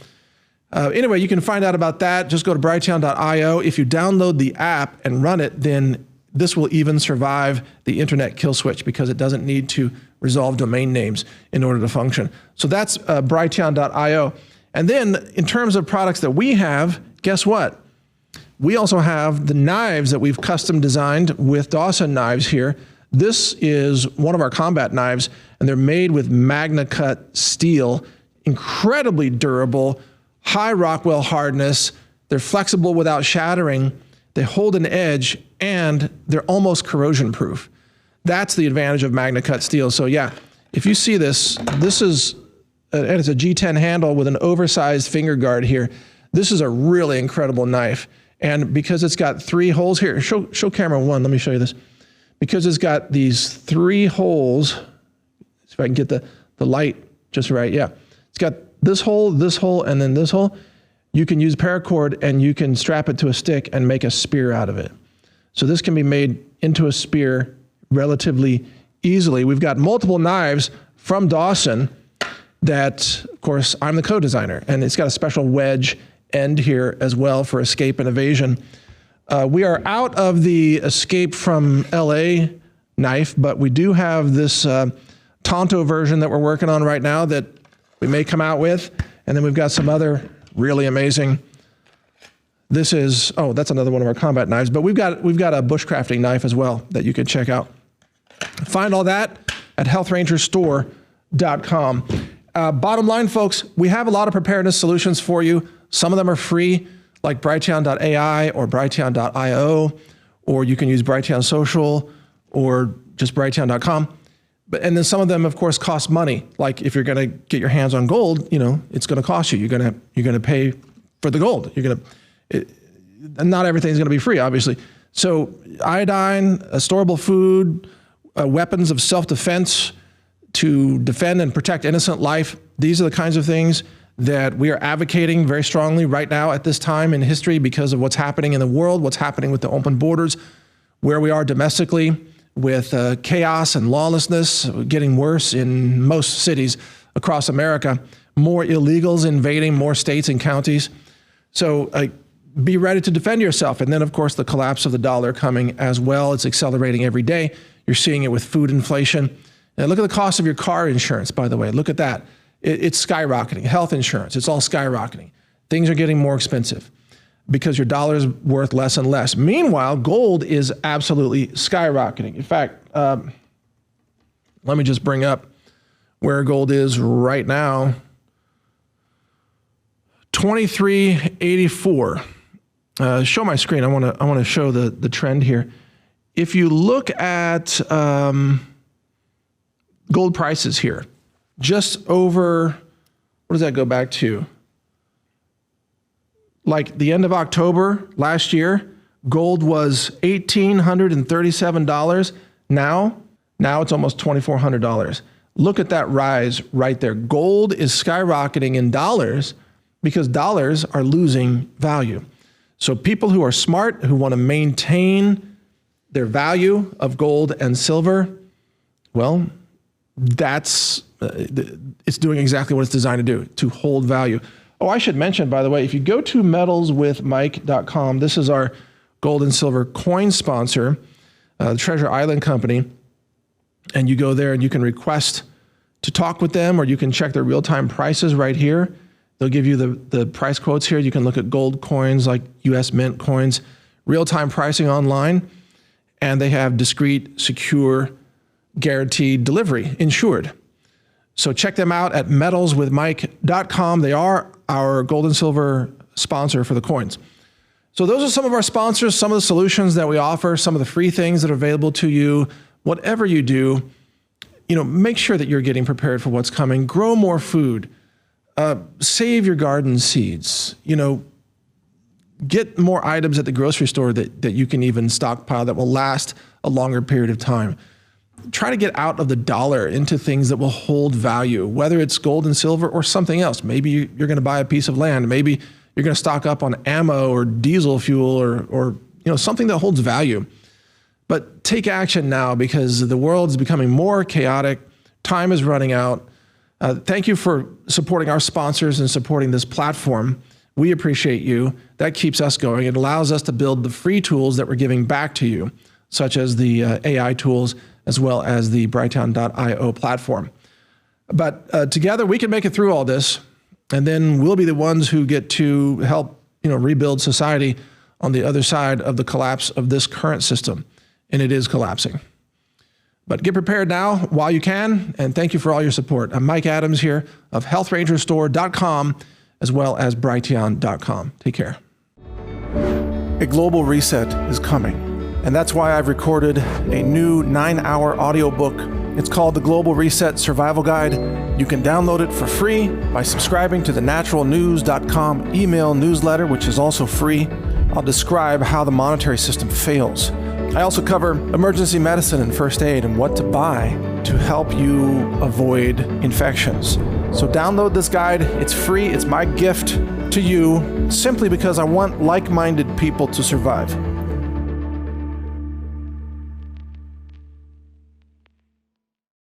Anyway, you can find out about that. Just go to Brighteon.io. If you download the app and run it, then this will even survive the internet kill switch because it doesn't need to resolve domain names in order to function. So that's Brighteon.io. And then in terms of products that we have, guess what? We also have the knives that we've custom designed with Dawson knives here. This is one of our combat knives, and they're made with MagnaCut steel, incredibly durable, high Rockwell hardness. They're flexible without shattering. They hold an edge, and they're almost corrosion proof. That's the advantage of MagnaCut steel. So yeah, if you see this, this is, and it's a G10 handle with an oversized finger guard here. This is a really incredible knife. And because it's got 3 holes here, show camera 1, let me show you this. Because it's got these 3 holes, if I can get the light just right, yeah. It's got this hole, and then this hole. You can use paracord and you can strap it to a stick and make a spear out of it. So this can be made into a spear relatively easily. We've got multiple knives from Dawson that, of course, I'm the co-designer, and it's got a special wedge end here as well for escape and evasion. We are out of the escape from LA knife, but we do have this Tonto version that we're working on right now that we may come out with. And then we've got some other really amazing. This is, oh, that's another one of our combat knives, but we've got a bushcrafting knife as well that you can check out. Find all that at healthrangerstore.com. Bottom line, folks, we have a lot of preparedness solutions for you. Some of them are free, like Brighteon.ai or Brighteon.io, or you can use Brighteon Social or just Brighteon.com. And then some of them, of course, cost money. Like if you're going to get your hands on gold, you know, it's going to cost you. You're going to pay for the gold. Not everything's going to be free, obviously. So iodine, storable food, weapons of self-defense to defend and protect innocent life. These are the kinds of things that we are advocating very strongly right now at this time in history because of what's happening in the world, what's happening with the open borders, where we are domestically with chaos and lawlessness getting worse in most cities across America, more illegals invading more states and counties. So be ready to defend yourself. And then, of course, the collapse of the dollar coming as well. It's accelerating every day. You're seeing it with food inflation. And look at the cost of your car insurance, by the way. Look at that. It's skyrocketing. Health insurance, it's all skyrocketing. Things are getting more expensive because your dollar is worth less and less. Meanwhile, gold is absolutely skyrocketing. In fact, let me just bring up where gold is right now. 2384. Show my screen. I want to show the trend here. If you look at gold prices here, just over, what does that go back to? Like the end of October last year, gold was $1,837. Now it's almost $2,400. Look at that rise right there. Gold is skyrocketing in dollars because dollars are losing value. So people who are smart, who want to maintain their value of gold and silver, well, that's it's doing exactly what it's designed to do, to hold value. Oh, I should mention, by the way, if you go to metalswithmike.com, this is our gold and silver coin sponsor, the Treasure Island Company, and you go there and you can request to talk with them, or you can check their real-time prices right here. They'll give you the price quotes here. You can look at gold coins like US Mint coins, real-time pricing online, and they have discreet, secure, guaranteed delivery, insured. So check them out at metalswithmike.com. They are our gold and silver sponsor for the coins. So those are some of our sponsors, some of the solutions that we offer, some of the free things that are available to you. Whatever you do, make sure that you're getting prepared for what's coming. Grow more food. Save your garden seeds. Get more items at the grocery store that you can even stockpile that will last a longer period of time. Try to get out of the dollar into things that will hold value, whether it's gold and silver or something else. Maybe you're going to buy a piece of land. Maybe you're going to stock up on ammo or diesel fuel or something that holds value. But take action now, because the world is becoming more chaotic. Time is running out. Thank you for supporting our sponsors and supporting this platform. We appreciate you. That keeps us going. It allows us to build the free tools that we're giving back to you, such as the AI tools, as well as the Brighteon.io platform. But together we can make it through all this, and then we'll be the ones who get to help rebuild society on the other side of the collapse of this current system. And it is collapsing. But get prepared now while you can, and thank you for all your support. I'm Mike Adams here of healthrangerstore.com, as well as Brighteon.com. Take care. A global reset is coming, and that's why I've recorded a new 9-hour audiobook. It's called The Global Reset Survival Guide. You can download it for free by subscribing to the naturalnews.com email newsletter, which is also free. I'll describe how the monetary system fails. I also cover emergency medicine and first aid and what to buy to help you avoid infections. So download this guide. It's free. It's my gift to you, simply because I want like-minded people to survive.